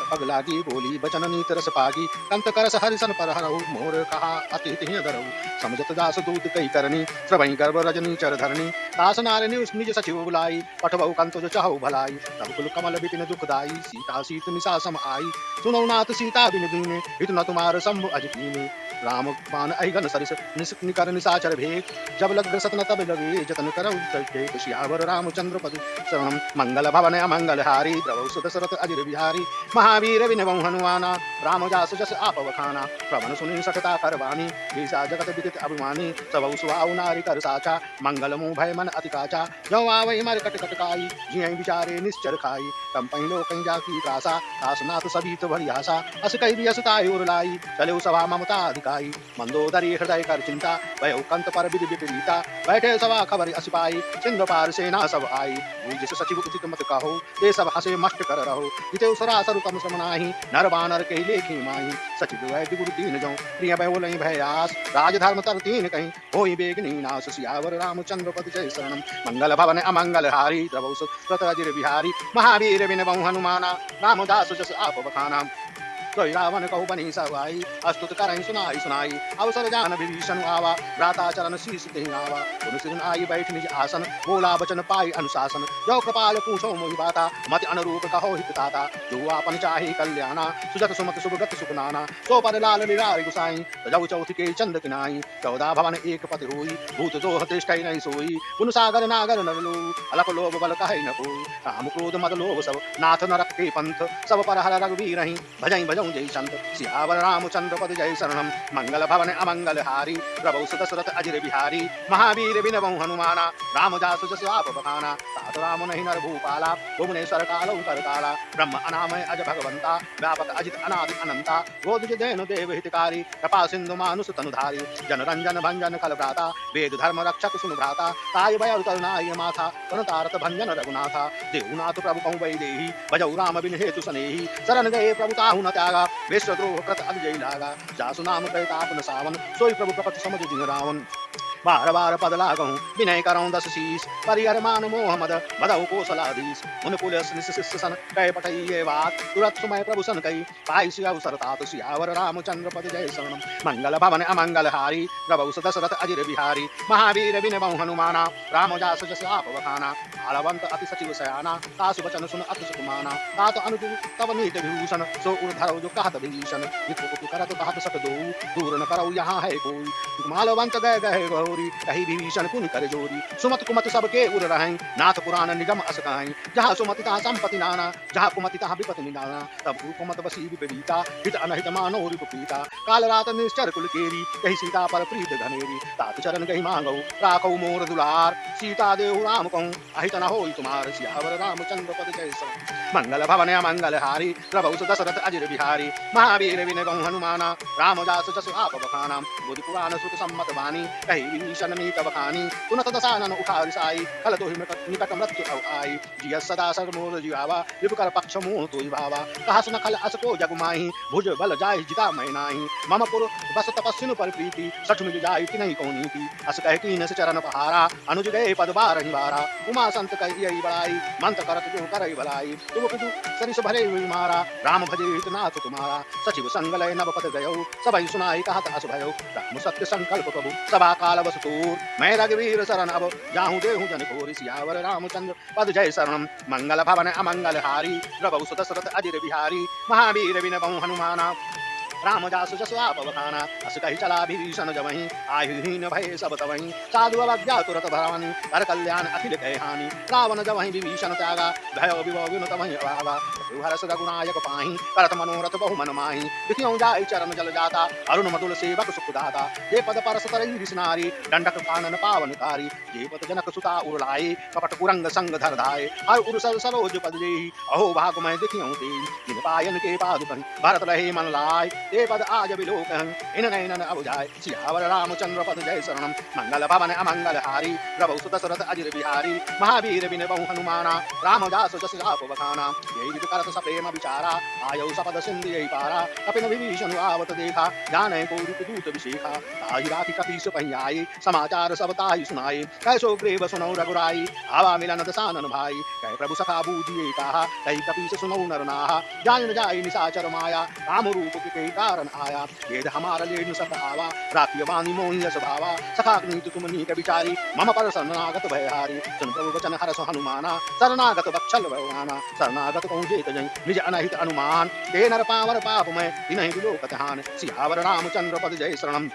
पग लागी बोली बचन नीत रस पागी कंत करस हरिसन पर हरहु मोर कहा अति तिहि धरहु समझत दास दूत कई करनी श्रवई गर्भ रजनी चर धरनी तास नार निज सचिव बुलाई, पठबहु कंतो जो चाहु भलाई। तब कुल कमल बिपिन दुखदाई, सीता सीत निशा सम आई। सुनौ नाथ सीता बिन दीने, हित न तुम्हार शंभु अज कीने। राम बाण अहिगन सरिस निकर निशाचर भेद, जब लग ग्रसत न तब लगे जतन करऊ चेत। सियावर रामचंद्र पद शरणम, मंगल भवन अमंगल हारी, द्रवौ सुत सरत अजिर बिहारी। महावीर विनवौ हनुमाना, राम जास जस आप वखाना। श्रवण सुनि सकता करवानी, ईसा जगत विदित अभिमानी। सबौ सुहाउ नारी कर साचा, मंगल मुँह भय मन अति काचा। जो आवै मर कट कटकाई, जियहि विचारे निश्चर खाई। तम पहि लोकहि जाकी त्रासा, दासनाथ सभी बड़ी आशा। अस कहि भी असुताय उर लाई, चले सभा ममता अधिकाई। मंदोदरी हृदय कर चिंता, भय कंत पर विधि विपरीता। बैठे सभा खबर अस पाई, सिंधु पार सेना सब आई। जिस सचिव उचित मत कहो, ते सब हसे मस्त कर रहो। जिते सरासर तम समनाहि, नर बानर के लेखी माही। सचिव वैद्य गुरु दीन जौ, प्रिय बोलहि भयास। राजधर्म तर तीन कहीं, होई बेगनी नाश। सियावर रामचंद्र पद जय शरणम, मंगल भवन अमंगल हारी। द्रवौ सुत अजिर बिहारी, महावीर विनवौ हनुमाना। रामदास जस आप बखाना, कोई रावण कहु बनी सवाई। अस्तुत करहि सुनाई सुनाई, अवसर जान विभीषण आवा। भ्राता चरण शीस तेहि आवा, तुम सिर आई बैठ निज आसन। बोला वचन पाई अनुशासन, जो कृपाल पूछो मोहि बाता। मति अनुरूप कहो हित ताता, जो आपन चाहे कल्याणा। सुजत सुमत सुभगत सुख नाना, सो पर लाल निरारि गुसाई। तजौ चौथ के चंद किनाई, 14 भवन एक पति होई। भूत दोह तिष्ठै नहीं सोई, पुन सागर नागर नर लो। अलख लोभ बल कहै न कोई, काम क्रोध मद लोभ सब। नाथ नरक के पंथ, सब पर हर रघुवीर। भजई भजऊ जय संत, सियावर रामचंद्र पद जय शरणम। मंगल भवन अमंगल हारी, प्रभु सुत सुरत अजिर बिहारी। महावीर विनवौ हनुमाना, राम जासु जस आप बखाना। तात राम नहीं नर भूपाला, भुवनेश्वर कालौ कर काला। ब्रह्म अनामय अज भगवंता, व्यापक अजित अनादि अनंता। गोदिज जैन देव हितकारी, कृपा सिंधु मानुष तनुधारी। जन रंजन भंजन कल भ्राता, वेद धर्म रक्षक सुन भ्राता। काय भय तरुनाय माथा, तन तारत भंजन रघुनाथा। देवनाथ प्रभु कहु वैदेही, भजऊ राम बिन हेतु सनेही। शरण गए प्रभु ताहु न त्यागा, विश्वद्रोह कृत अविजयी लागा। जासु नाम कहता न सावन, सोई प्रभु प्रपट समझ दिन रावण। बार बार पद लागहूँ, विनय करऊँ दस शीस। परिहर मान मोह मद, मदहु कोसलाधीश। मुन पुलस शिष्य सन, कह पठई ये बात। तुरत सुमय प्रभु सन कही, पाई सिय अवसर तात। सियावर रामचंद्र पद जय शरणम, मंगल भवन अमंगल हारी। प्रभु दशरथ अजिर बिहारी, महावीर विनवौ हनुमाना। राम जास जस आप बखाना, आलवंत अति सचिव सयाना। तासु वचन सुन अति सुख माना, तात अनुकूल तब नीत विभूषण। सो उर धरौ जो कहत भीषण, नित करत कहत सत दो। दूर न करौ यहाँ है कोई, मालवंत गए गए गौरी। कही विभीषण पुनि कर जोरी, सुमत कुमत सबके उर रहै। नाथ पुराण निगम अस कहाई, जहाँ सुमति तहाँ संपत्ति नाना। जहाँ कुमति तहाँ विपति निदाना, तब कुमत बसी विपरीता। हित अनहित मानो रिपु प्रीता, काल रात निश्चर कुल केरी। कही सीता पर प्रीत घनेरी, तात चरण कही मांगौ राखौ मोर दुलार। सीता देहु राम कहूँ, अहित न होई तुम्हार। सियावर रामचंद्र पद जय शरणम, मंगल भवन अमंगल हारी। प्रभु दशरथ अजिर बिहारी, महावीर विनवौ हनुमाना। राम जास जस आप बखाना, बुद्धि पुराण सुत सम्मत वाणी। कही विभीषण नीत बखानी, तुरत दसानन उखाड़ साई। खल तोहि निकट मृत्यु अव आई, जिय सदा सर्वमोर जियावा। विभु कर पक्ष मुँह तोहि भावा, कहा सुन खल अस को जग माही। भुज बल जाहि जिता मैं नाही, मम पुर बस तपस्विनु पर प्रीति। सठ मिल जाहि तिन्हि को नीति, अस कह कीन से चरण पहारा। अनुज गए पद बारहि बारा, उमा संत कही यही बड़ाई। मंत करत जो करई भलाई, तुम पितु सरिस भरे हुई मारा। राम भजे हित नाथ तुम्हारा, सचिव संग लय नव पद गयो। सबहि सुनाई कहत अस भयो, राम सत्य संकल्प प्रभु सभा काल बस तूर। मैं रघुवीर शरण अब, जाहूँ देहूँ जन कोरि। सियावर रामचंद्र पद जय शरणम, मंगल भवन अमंगल हारी। प्रभु सुदशरथ अजिर बिहारी, महावीर विनवौ हनुमाना। राम जासु जसु आप बखाना, अस कही चला विभीषण जमहि। आयुहीन भय सब तवहि, साधु अवज्ञा तुरत भरवनि। कर कल्याण अखिल कहे हानि, रावण जमहि विभीषण त्यागा। भय विभव विनु तमहि अभागा, हरस रघुनायक पाहि। करत मनोरथ बहु मन माहि, दिखियौ जाय चरण जल जाता। अरुण मधुर सेवक सुख दाता, जे पद परस तरई रिस नारी। दंडक कानन पावनकारी, जे पद जनक सुता उरलाई। कपट कुरंग संग धर धाय, हर उर सरोज पद जेहि। अहो भागमय दिखियौ तेहि, जिन पायन के पादुकहि। भरत रहे मन लाय, ते पद आज विलोकहं। इन नैनन अबुझाय, सियावर रामचंद्र पद जय शरणम, मंगल भवन अमंगल हारी। प्रभु सुत सरथ अजिर बिहारी, महावीर विनवौ हनुमाना। राम दास जस आप बखाना, यही विधि करत सप्रेम विचारा। आयौ सपद सिंधु यही पारा, कपिन विभीषण आवत देखा। जानै को रूप दूत विशेखा, ताहि राखी कपीस पहि आए। समाचार सब ताहि सुनाए, कैसो ग्रीव सुनौ रघुराई। आवा मिलन दसानन भाई, कह प्रभु सखा बूझिए कहा। कही कपीस सुनौ नर नाहा, जान न जाय निशाचर माया। राम रूप के कारण आया, वेद हमारा लेनु सत आवा, राखिय वाणी मोहि यस भावा, सखा नीति तुम नीक विचारी, मम पर शरणागत भयहारी, सुन प्रभु वचन हरस हनुमाना, शरणागत बक्षल भगवाना, शरणागत कहूँ जेत जई, निज अनहित अनुमान, ते नर पावर पाप मैं, तिन्हि विलोकत हान, सियावर रामचंद्र पद जय शरणम।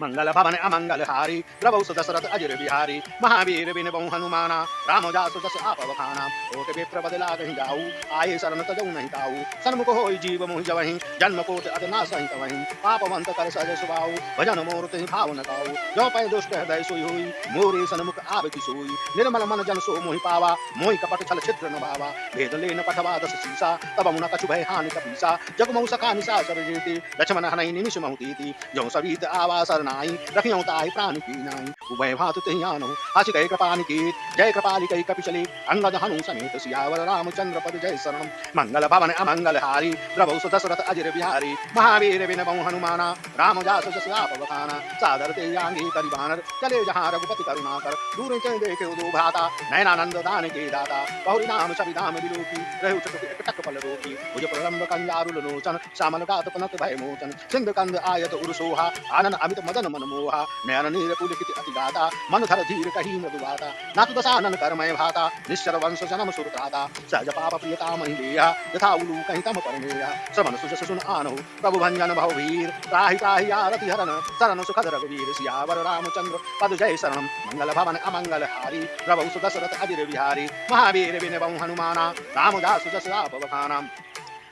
मंगल भवन अमंगल हारी, प्रभु सुदशरथ अजर बिहारी, महावीर बिन बहु हनुमाना, राम जासु जस आप बखाना, कोट विप्र बद लागहि जाऊ, आये शरण तजौ नहीं ताऊ, सन्मुख होई जीव मोहि जवहि, जन्म कोट अदना सहित वहि, पापवंत कर सज सुबाऊ, भजन मोर तिहि भाव न गाऊ, जो पै दुष्ट हृदय सोई हुई, मोरे सन्मुख आबति सोई, निर्मल मन जन सो मोहि पावा, मोहि कपट छल छिद्र न भावा, भेद लेन पठवा दस सीसा, तब मुन कछु भय हानि कपीसा, जग महु सखा निसा सर जेति, लक्ष्मण हनहि निमिष महु तीति, जो सवित आवा सरनाई, रखियो ताहि प्राण की नाई, उभय भात तिहि आनहु, हसि कहि कृपानि कीत, जय कृपालि कहि कपिशली, अंगद हनु समेत सियावर रामचंद्र पद जय शरणम। मंगल भवन अमंगल हारी, प्रभु सुदशरथ अजर बिहारी, महावीर बिन बहु हनुमाना, राम जासु जस आप बखाना, सादर ते आंगी करि बानर, चले जहाँ रघुपति करुणाकर, दूर ते देखे दो भ्राता, नयनानंद दान के दाता, बहुरी नाम छवि धाम बिलोकी, रहु चतुर एकटक पल रोकी, भुज प्रलंब कंजारुल लोचन, श्यामल गात पनत भय मोचन, सिंध कंद आयत उरुसोहा, आनन अमित मदन मन मोहा, नयन नीर पुलकित अति गाता, मन धर धीर कही मधुवाता, नातु दसानन करमय भाता, निश्चर वंश जन्म सुरत्राता, सहज पाप प्रियता महि देहा, यथा उलू कहीं तम परमेया, श्रवण सुजस सुन आनहु, प्रभु भंजन भव वीर, त्राहि त्राहि आरति हरन, शरण सुखद रघुवीर, सियावर रामचंद्र पद जय शरणम। मंगल भवन अमंगल हारी, प्रभु सुदशरथ अजर बिहारी, महावीर बिन बहु हनुमाना, राम जासु जस आप बखाना,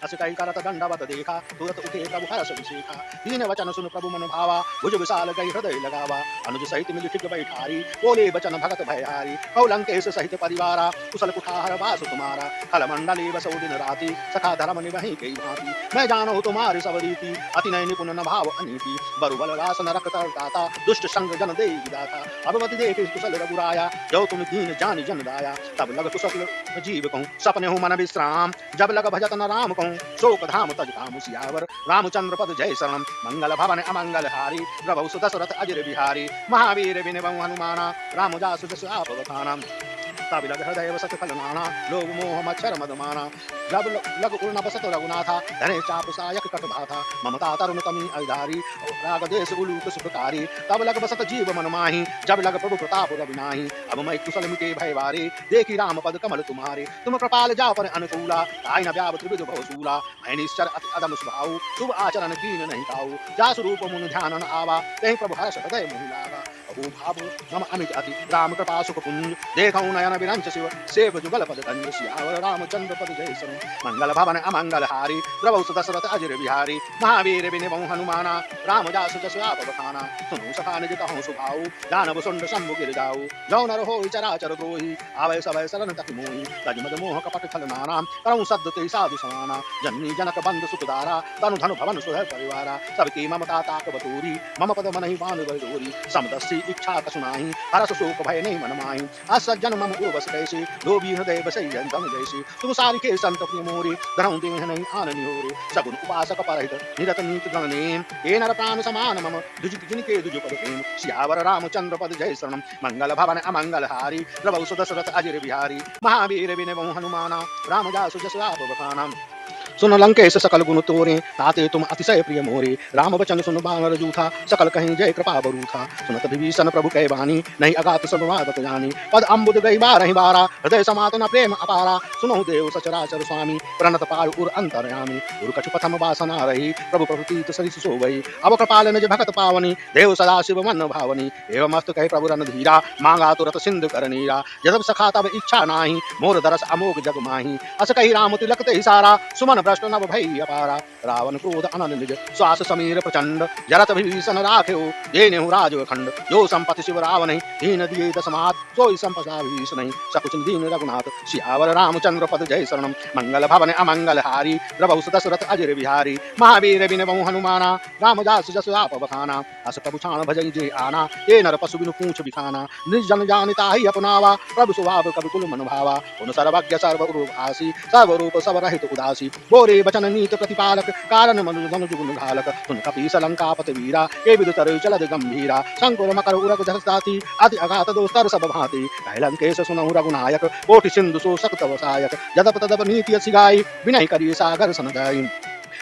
अस कई करत दंडवत देखा, तुरत उठे प्रभु हर्ष विशेखा, दीन वचन सुन प्रभु मन भावा, भुज विशाल गई हृदय लगावा, अनुज सहित मिल ठिक बैठारी, बोले बचन भगत भयहारी, कौ लंकेश सहित परिवारा, कुशल कुठार वासु तुम्हारा, खल मंडली बसो दिन राति, सखा धर्म निवहि कई भांति, मैं जानो तुम्हारी सब रीति, अति नय निपुण न भाव अनीति, बरुबल रास नरक तरताता, दुष्ट संग जन दे विदाता, अब मति देखे कुशल रघुराया, जो तुम दीन जानी जन दाया, तब लग कुशल जीव कहूँ, सपने हो मन विश्राम, जब लग भजत न राम कहूँ, शोक धाम तज धाम सियावर रामचंद्र पद जय शरणम। मंगल भवन अमंगल हारी, प्रभु सुदशरथ अजर बिहारी, महावीर बिन बहु हनुमाना, राम जासु जस आप बखाना, तब लग हृदय बसत फल नाना, लोग मोह मच्छर मधुमाना, जब लग उर्ण बसत रघुनाथा, धने चाप सायक कट भाथा, ममता तरुण तमी अधारी, राग देश उलूक सुखकारी, तब लग बसत जीव मन माही, जब लग प्रभु प्रताप रविनाही, अब मैं कुशल मिटे भय वारे, देखी राम पद कमल तुम्हारे, तुम कृपाल जा पर अनुकूला, ताई न व्याप त्रिविध बहुसूला, मैं निश्चर अति अदम स्वभाव, शुभ आचरण कीन नहीं काऊ, जा स्वरूप मुन ध्यान न आवा, कहीं प्रभु हर्ष हृदय मोहि लागा, अबू भाव मम अमित अति, राम कृपा सुख पुंज, देखऊँ नयन विरंच शिव, सेव जुगल पद कंज, सियावर रामचंद्र पद जय शरणम। मंगल भवन अमंगल हारी, प्रभु सुदशरथ अजर बिहारी, महावीर बिन बहु हनुमाना, राम जासु जस आप बखाना, सुनु सखा निज कहूँ सुभाऊ, दानव सुंड शंभु गिर जाऊ, जो नर होई चराचर द्रोही, आवै सवै शरण तक मोहि, तज मद मोह कपट छल नाना, करऊँ सद्द ते साधु समाना, जननी जनक बंधु सुखदारा, तनु धनु भवन सुधर परिवारा, सबकी ममता ताक बतूरी, मम पद मनहि बानु बलदोरी, समदस्सी इच्छा कसुनाही, हरस शोक भय नहीं मन माही, असज्जन मम उर्वस कैसे, लोभी हृदय बसई जंतम जैसे, तुम सारिके संत प्रिय मोरे, धरऊँ देह नहीं आननि होरे, सगुन उपासक परहित, निरत नीत गणनेम, हे नर प्राण समान मम, दुजित जिनके दुज पद प्रेम, सियावर रामचंद्र पद जय शरणम। मंगल भवन अमंगल हारी, प्रभु सुदशरथ अजर बिहारी, महावीर बिन बहु हनुमाना, राम जासु जस आप बखाना, सुन लंकेश सकल गुण तोरे, ताते तुम अतिशय प्रिय मोरे, राम वचन सुन बानर जूथा, सकल कहीं जय कृपा बरूथा, सुनत विभीषण प्रभु कै बानी, नहीं अगात सर्वमागत जानी, पद अम्बुद गई बारहि बारा, हृदय समात न प्रेम अपारा, सुनहु देव सचराचर स्वामी, प्रणत पार उर अंतरयामी, उर कछु प्रथम वासना रही, प्रभु प्रभुतीत सरिस सोवही, अब कृपाल निज भगत पावनी, देव सदा शिव मन भावनी, एवं मस्त कह प्रभु रन धीरा, मांगा तुरत सिंधु कर नीरा, जब सखा तब इच्छा नाही, मोर दरस अमोघ जग माही, अस कही राम तिलक ते सारा, सुमन भ्रष्ट नभ भई अपारा, रावण क्रोध अनन निज, श्वास समीर प्रचंड, जरत विभीषण राखेउ, देनेहु राजखंड, जो संपत्ति शिव रावण दीन दिए दसमात, सोई संपदा विभीषण सकुच दीन रघुनाथ, सियावर रामचंद्र पद जय शरणम। मंगल भवन अमंगल हारी, प्रभु सुदशरथ अजर बिहारी, महावीर बिन बहु हनुमाना, राम जासु जस आप बखाना, अस प्रभु छाण भजई जे आना, ये नर पशु बिनु पूछ बिखाना, निर्जन जानिता ही अपनावा, प्रभु स्वभाव कवि कुल मन भावा, उन सर्वज्ञ सर्वरूपासी, सर्वरूप सब रहित उदासी, बोरे बचन नीत प्रतिपालक, कारण मनु धनु जुगुन घालक, तुम कपीस लंकापति वीरा, ये विदुतर चलद गंभीरा, शंकुर मकर उरग जहसाती, अति अघात दोस्तर सब भांति, लंकेश सुनहु रघुनायक, कोटि सिंधु सो सक्त वसायक, जदप तदप नीति सिगाई, विनय करिए सागर सन गाई,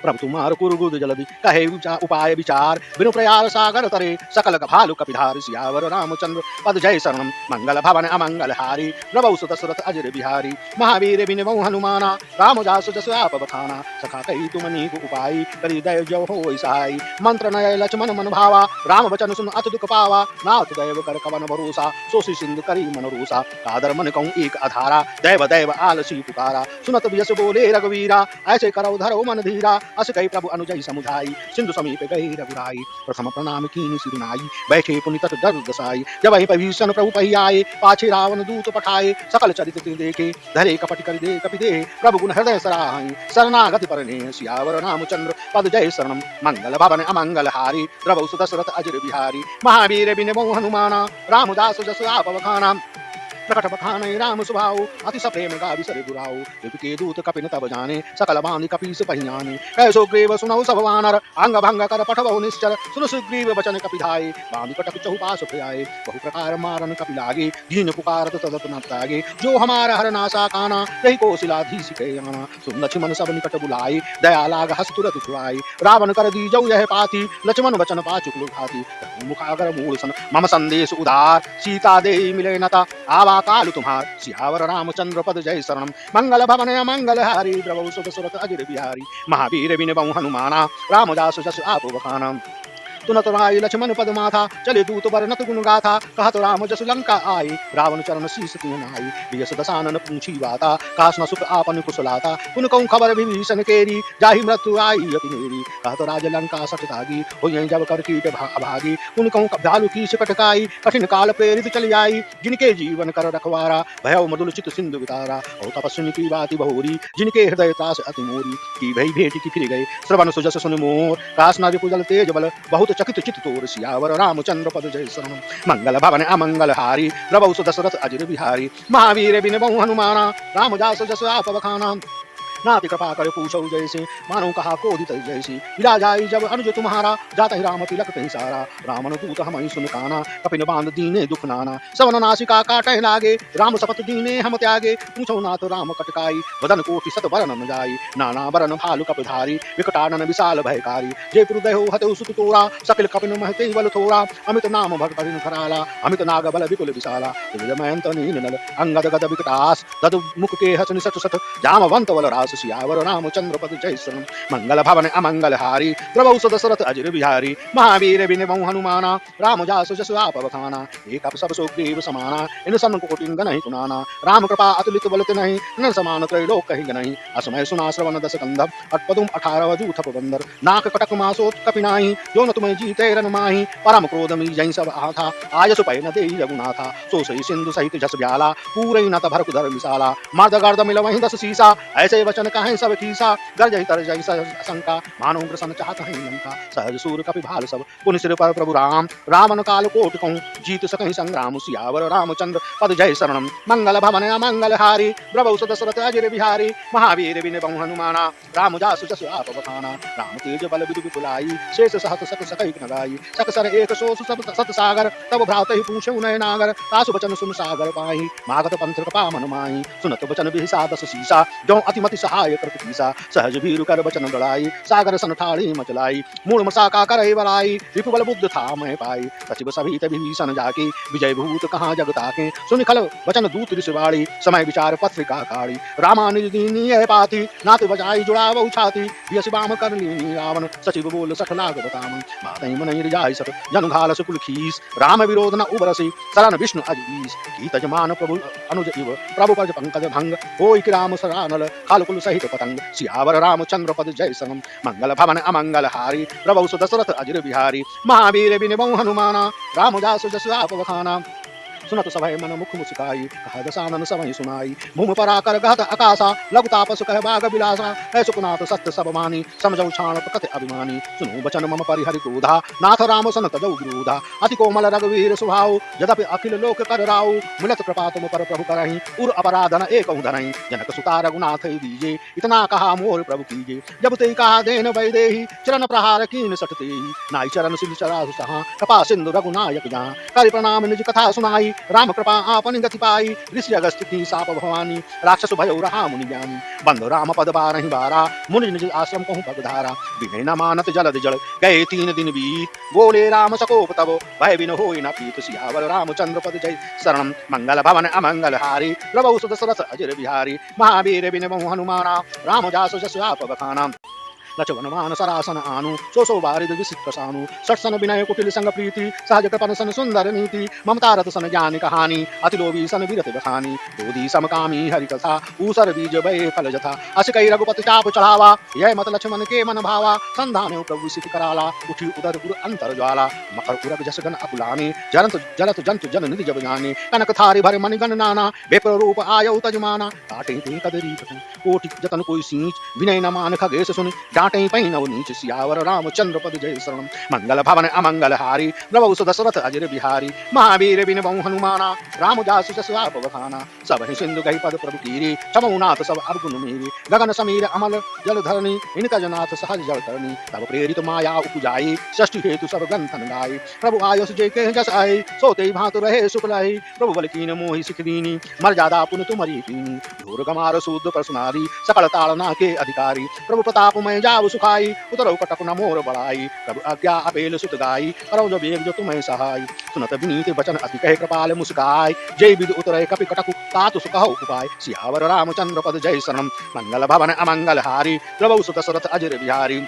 प्रभु तुम्हार कुरुगुद जलधि कहे उपाय विचार बिनु प्रयार सागर तरे सकल भालु कपिधार सियावर रामचंद्र पद जय शरणम मंगल भवन अमंगल हारी प्रभु सुत सुरत अजर बिहारी महावीर बिन हनुमाना राम जासु जस आप बखाना सखा कही तुम नीक उपाय करी दय जो हो सहाय मंत्र नय लक्ष्मण मन भावा राम बचन सुन अत दुख पावा नाथ दैव कर कवन भरोसा सोसी सिंधु करी मन रूसा कादर मन कहूँ एक अधारा दैव दैव आलसी पुकारा सुनत यश बोले रघुवीरा ऐसे करो धरो मन धीरा अस कई प्रभु अनुजय समुझाई सिंधु समीप गई रघुराई प्रथम प्रणाम कीनी सिरुनाई बैठे पुनि तट दर दसाई जब वही भीषण प्रभु पही आए पाछे रावण दूत पठाए सकल चरित देखे धरे कपट कर दे कपि दे प्रभु गुण हृदय सराहि शरणागति परने सियावर रामचंद्र पद जय शरणम मंगल भवन अमंगल हारी प्रभु सुत दशरथ अजर बिहारी महावीर बिन हनुमाना रामदास जस आप बखाना प्रकट बखान राम सुभाऊ अति सप्रेम गा विसर दुराऊ के दूत कपिन तब जाने सकल बांधि कपीस पहियाने कैसो ग्रीव सुनऊ सब वानर अंग भंग कर पठबहु निश्चर सुन सुग्रीव बचन कपिधाये बांधि कटक चहुपास प्रयाए बहु प्रकार मारन कपि लागे दीन पुकारत तदत न तागे जो हमारा हर नासा काना यही कौशिलाधीश के आना सुन लक्ष्मण सब निकट बुलाए दया लाग हस तुरत छुड़ाए रावण कर दी जऊ यह पाती लक्ष्मण बचन पाचुक लुभाती मुखागर मूल सन मम संदेश उदार सीता दे मिले नता आवा कालु तुम्हार सियावर रामचंद्र पद जय शरणम मंगल भवन मंगल हारी प्रभु सुत सुरत अजर बिहारी महावीर बिन हनुमाना रामदास जस आप बखाना तुनत राय लक्ष्मण पद माथा चले दूत बर नत गुण गाथा कहत राम जस लंका आए रावण चरण शीस तीन आई बियस दसानन पूछी बाता काश न सुख आपन कुशलाता कुन कहूँ खबर विभीषण केरी जाहि मृत्यु आई अपि नेरी कहत राज लंका सठ तागी हो जब कर कीट भागी कुन कहूँ भालु की कटकाई कठिन काल प्रेरित चली आई जिनके जीवन कर रखवारा भय मधुल चित सिंधु वितारा और तपस्विनी की बाती बहुरी जिनके हृदय त्रास अति मोरी की भई भेट की फिर गए श्रवण सुजस सुन मोर काश नारि कुजल तेज बल बहुत चकित चित तोर सियावर रामचंद्र पद जय शरणम मंगल भवन अमंगल हारी प्रभु सुदशरथ अजर बिहारी महावीर बिन हनुमाना रामदास जस आप बखाना नाति कृपा कर पूछो जैसे मानो कहा कोदित जैसे विदा जाई जब अनुज तुम्हारा जाता ही राम तिलक कहीं सारा रावण दूत हम सुन काना कपिन बांध दीने दुख नाना सवन नासिका काटे लागे राम सपत दीने हम त्यागे पूछो नाथ राम कटकाई वदन कोटि सत बरन न जाई नाना बरन भालु कपधारी विकटानन विशाल भयकारी जय हृदय हते सुत तोरा सकल कपिन महते बल थोरा अमित नाम भगत खराला अमित नाग बल विपुल विशाला विजयमयंत नील नल अंगद गद विकटास तद मुख के हसन सठ सठ जामवंत बल रास सियावर रामचंद्र पद जय शरणम मंगल भवन अमंगल हारी प्रभु सुदशरथ अजर बिहारी महावीर बिन हनुमाना राम जासु जस आप बखाना एक अप सब सुग्रीव समाना इन सन कोटिन गनहि कुनाना राम कृपा अतुलित बलत नहीं न समान त्रैलोक कहि गनहि असमय सुना श्रवण दस कंधप अटपदुम 18 जूथ बंदर नाक कटक मासोत कपिनाही जो न तुम्हें जीते रन माही परम क्रोध मी जै सब आथा आयसु पै न देई रघुनाथा सो सही सिंधु सहित जस ब्याला पूरे न भरक धर विशाला मर्द गर्द मिल वहीं 10 सीसा ऐसे वचन कहें सब कीसा गर्जहि तरजहि शंका मानो प्रसन्न चाहत हैं लंका सहज सूर कपि भाल सब पुनि सिर पर प्रभु राम रावण काल कोट कहूँ जीत सकहि संग्राम सियावर रामचंद्र पद जय शरणम मंगल भवन मंगल हारी प्रभु सुदशरथ अजर बिहारी महावीर बिन हनुमाना राम जासु जस आप बखाना राम तेज बल विदु विपुलाई शेष सहत सक सकई नगाई सक सर एक सोस सब सत सागर तब भ्रात ही पूछे नय नागर तासु बचन सुन सागर पाही मागत पंथ कृपा मन माही सुनत बचन बिहिसा 10 सीसा जो अतिमति सहाय कृपा सहज भीरु कर बचन गड़ाई सागर सन ठाड़ी मचलाई मूल मसाका कर बलाई विपु बल बुद्ध था मैं पाई सचिव सभी विभीषण जाके विजय भूत कहाँ जग ताके सुन खल वचन दूत ऋषिवाणी समय विचार पत्रिका काड़ी रामानुज दीनी है पाती नाथ बजाई जुड़ाव छाती यश बाम कर लीनी रावण सचिव बोल सठ लाग बताम मातई मन जाय सठ जन घाल सुकुल खीस राम विरोध न उबरसी शरण विष्णु अजीस की तजमान प्रभु अनुज इव प्रभु पद पंकज भंग होई कि राम सरानल कालकुल सहित पतंग सियावर रामचंद्र पद जय शरणम मंगल भवन अमंगल हारी प्रभु सुदशरथ अजर बिहारी महावीर बिन हनुमाना राम जासु जस आप बखाना सुनत सभय मन मुख मुस्काई कहा दसानन समय सुनाई मुम पराकर गहत आकाशा लघु तापस कह बाग विलासा है सुकुनाथ सत्य सब मानी समझौ छाण कथ अभिमानी सुनो बचन मम परिहरि क्रोधा नाथ राम सन तजौ विरोधा अति कोमल रघुवीर सुभाऊ यद्यपि अखिल लोक कर राऊ मिलत कृपा तुम पर प्रभु करहि उर अपराधन एक धरहि जनक सुता रघुनाथ दीजे इतना कहा मोर प्रभु कीजे जब ते कहा देन वैदेही चरण प्रहार कीन सटते नाई चरण सिल चरा सहा कपा सिंधु रघुनायक जहाँ करि प्रणाम निज कथा सुनाई राम कृपा आपन गति पाई, ऋषि अगस्त्य की साप भवानी, राक्षस भयो रहा मुनि ज्ञानी, बंधु राम पद बारहि बारा, मुनि निज आश्रम कहूँ पगधारा, विनय न मानत जलद जल, गए 3 दिन बीत, बोले राम सकोप तब, भय बिन होई न प्रीत, सियावर रामचंद्र पद जय शरणम, मंगल भवन अमंगल हारी, प्रभु सुत सरस अजर बिहारी, महावीर बिन बहु हनुमाना, राम जासु जसु आप बखाना, लक्ष्मण सरासन आनु, सो बारिद विसित सानु, सटसन विनय कुटिल संग प्रीति, सहज कृपन सन सुंदर नीति, ममता रत सन ज्ञान कहानी, अति लोभी सन विरत बखानी, क्रोधी समकामी हरि कथा, ऊसर बीज बहे फल जथा, अस कई रघुपति चाप चढ़ावा, यह मत लक्ष्मण के मन भावा, संधान प्रभु सिख कराला, उठी उदर गुरु अंतर ज्वाला, मकर उरग जस गण अकुलानी, जरत जलत जंतु जन निधि जब जाने, कनक थारी भर मन गण नाना, बेपर रूप आयु तजमाना, काटे ते कदरी कोटि जतन कोई सींच, विनय न मान खगेश सुन, डांटे पै नव नीच, सियावर रामचंद्र पद जय शरण, मंगल भवन अमंगल हारी, प्रभु सुदशरथ अजर बिहारी, महावीर बिन बहु हनुमाना, राम जासु जसु आप बखाना, सब ही सिंधु गई पद प्रभु कीरी, छमौनाथ सब अवगुण मेरी, गगन समीर अमल जल धरणी, इनका जनाथ सहज जल करनी, तब प्रेरित माया उपजाई, षष्टि हेतु सब ग्रंथन गाई, प्रभु आयुष जय के जस आई, सोते भांतु रहे सुख लाई, प्रभु बल कीन मोहि सिख दीनी, मर्यादा पुन तुमरी कीनी, घोर गमार सूद प्रसुनारी, सकल ताड़ना के अधिकारी, प्रभु प्रताप मैं जाव सुखाई, उतरौ कटक न मोर बढ़ाई, प्रभु आज्ञा अपेल सुत गाई, करौ जो बेग जो तुम्हें सहाय, सुनत विनीत वचन अति कहे कृपाल मुस्काय, जय विदु उतरे कपि कटकु तातु सुकहु उपाय, सियावर रामचंद्र पद जय शरणम, मंगल भवन अमंगल हारी, प्रभु सुत सरथ अजर बिहारी,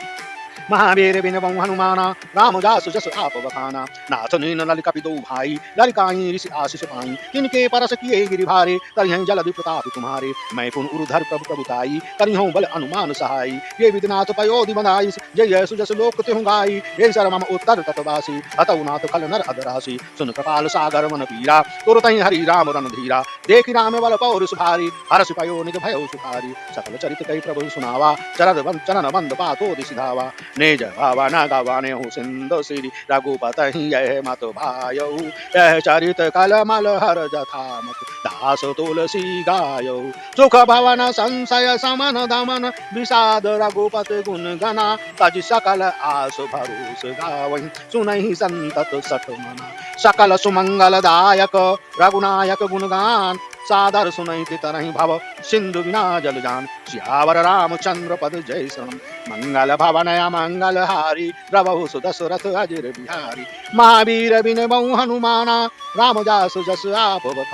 महावीर बिन बहु हनुमाना, राम जासु जस आप बखाना, नाथ नीन ललित कपि दो भाई, ललिकाई ऋषि आशीष पाई, तिनके परस किए गिरि भारे, करिहं जलधि प्रताप तुम्हारे, मैं पुन उरुधर प्रभु प्रभुताई, करिहं बल अनुमान सहाई, ये विधनाथ पयोधि बंधाई, जय सुजस लोक तिहुँ गाई, ये शर मम उत्तर तटवासी, हतौ नाथ खल नर अधरासी, सुन कृपाल सागर मन पीरा, तुरतहि हरि राम रन धीरा, देखि राम बल पौरुष भारी, हरषि पयो निज भयो सुखारी, सकल चरित कहि प्रभु सुनावा, चरण बंद पातो दिसि धावा, निज भावन गवाने हो सिंधु श्री रघुपति यह मत भायौ, यह चरित कलमल हर जथा मत दास तुलसी गायौ, सुख भवन संशय समन दमन विषाद रघुपति गुण गना, तज सकल आस भरोस गावै सुनहि संतत सठ मना, सकल सुमंगल दायक रघुनायक गुणगान, सादर सुनहि तरहि भव सिंधु बिना जल जान, सियावर रामचंद्र पद जय शरण, मंगल भवन अमंगल हारी, प्रभु सुदशरथ अजर बिहारी, महावीर बिन बहु हनुमाना, राम जासु जस आप बखाना।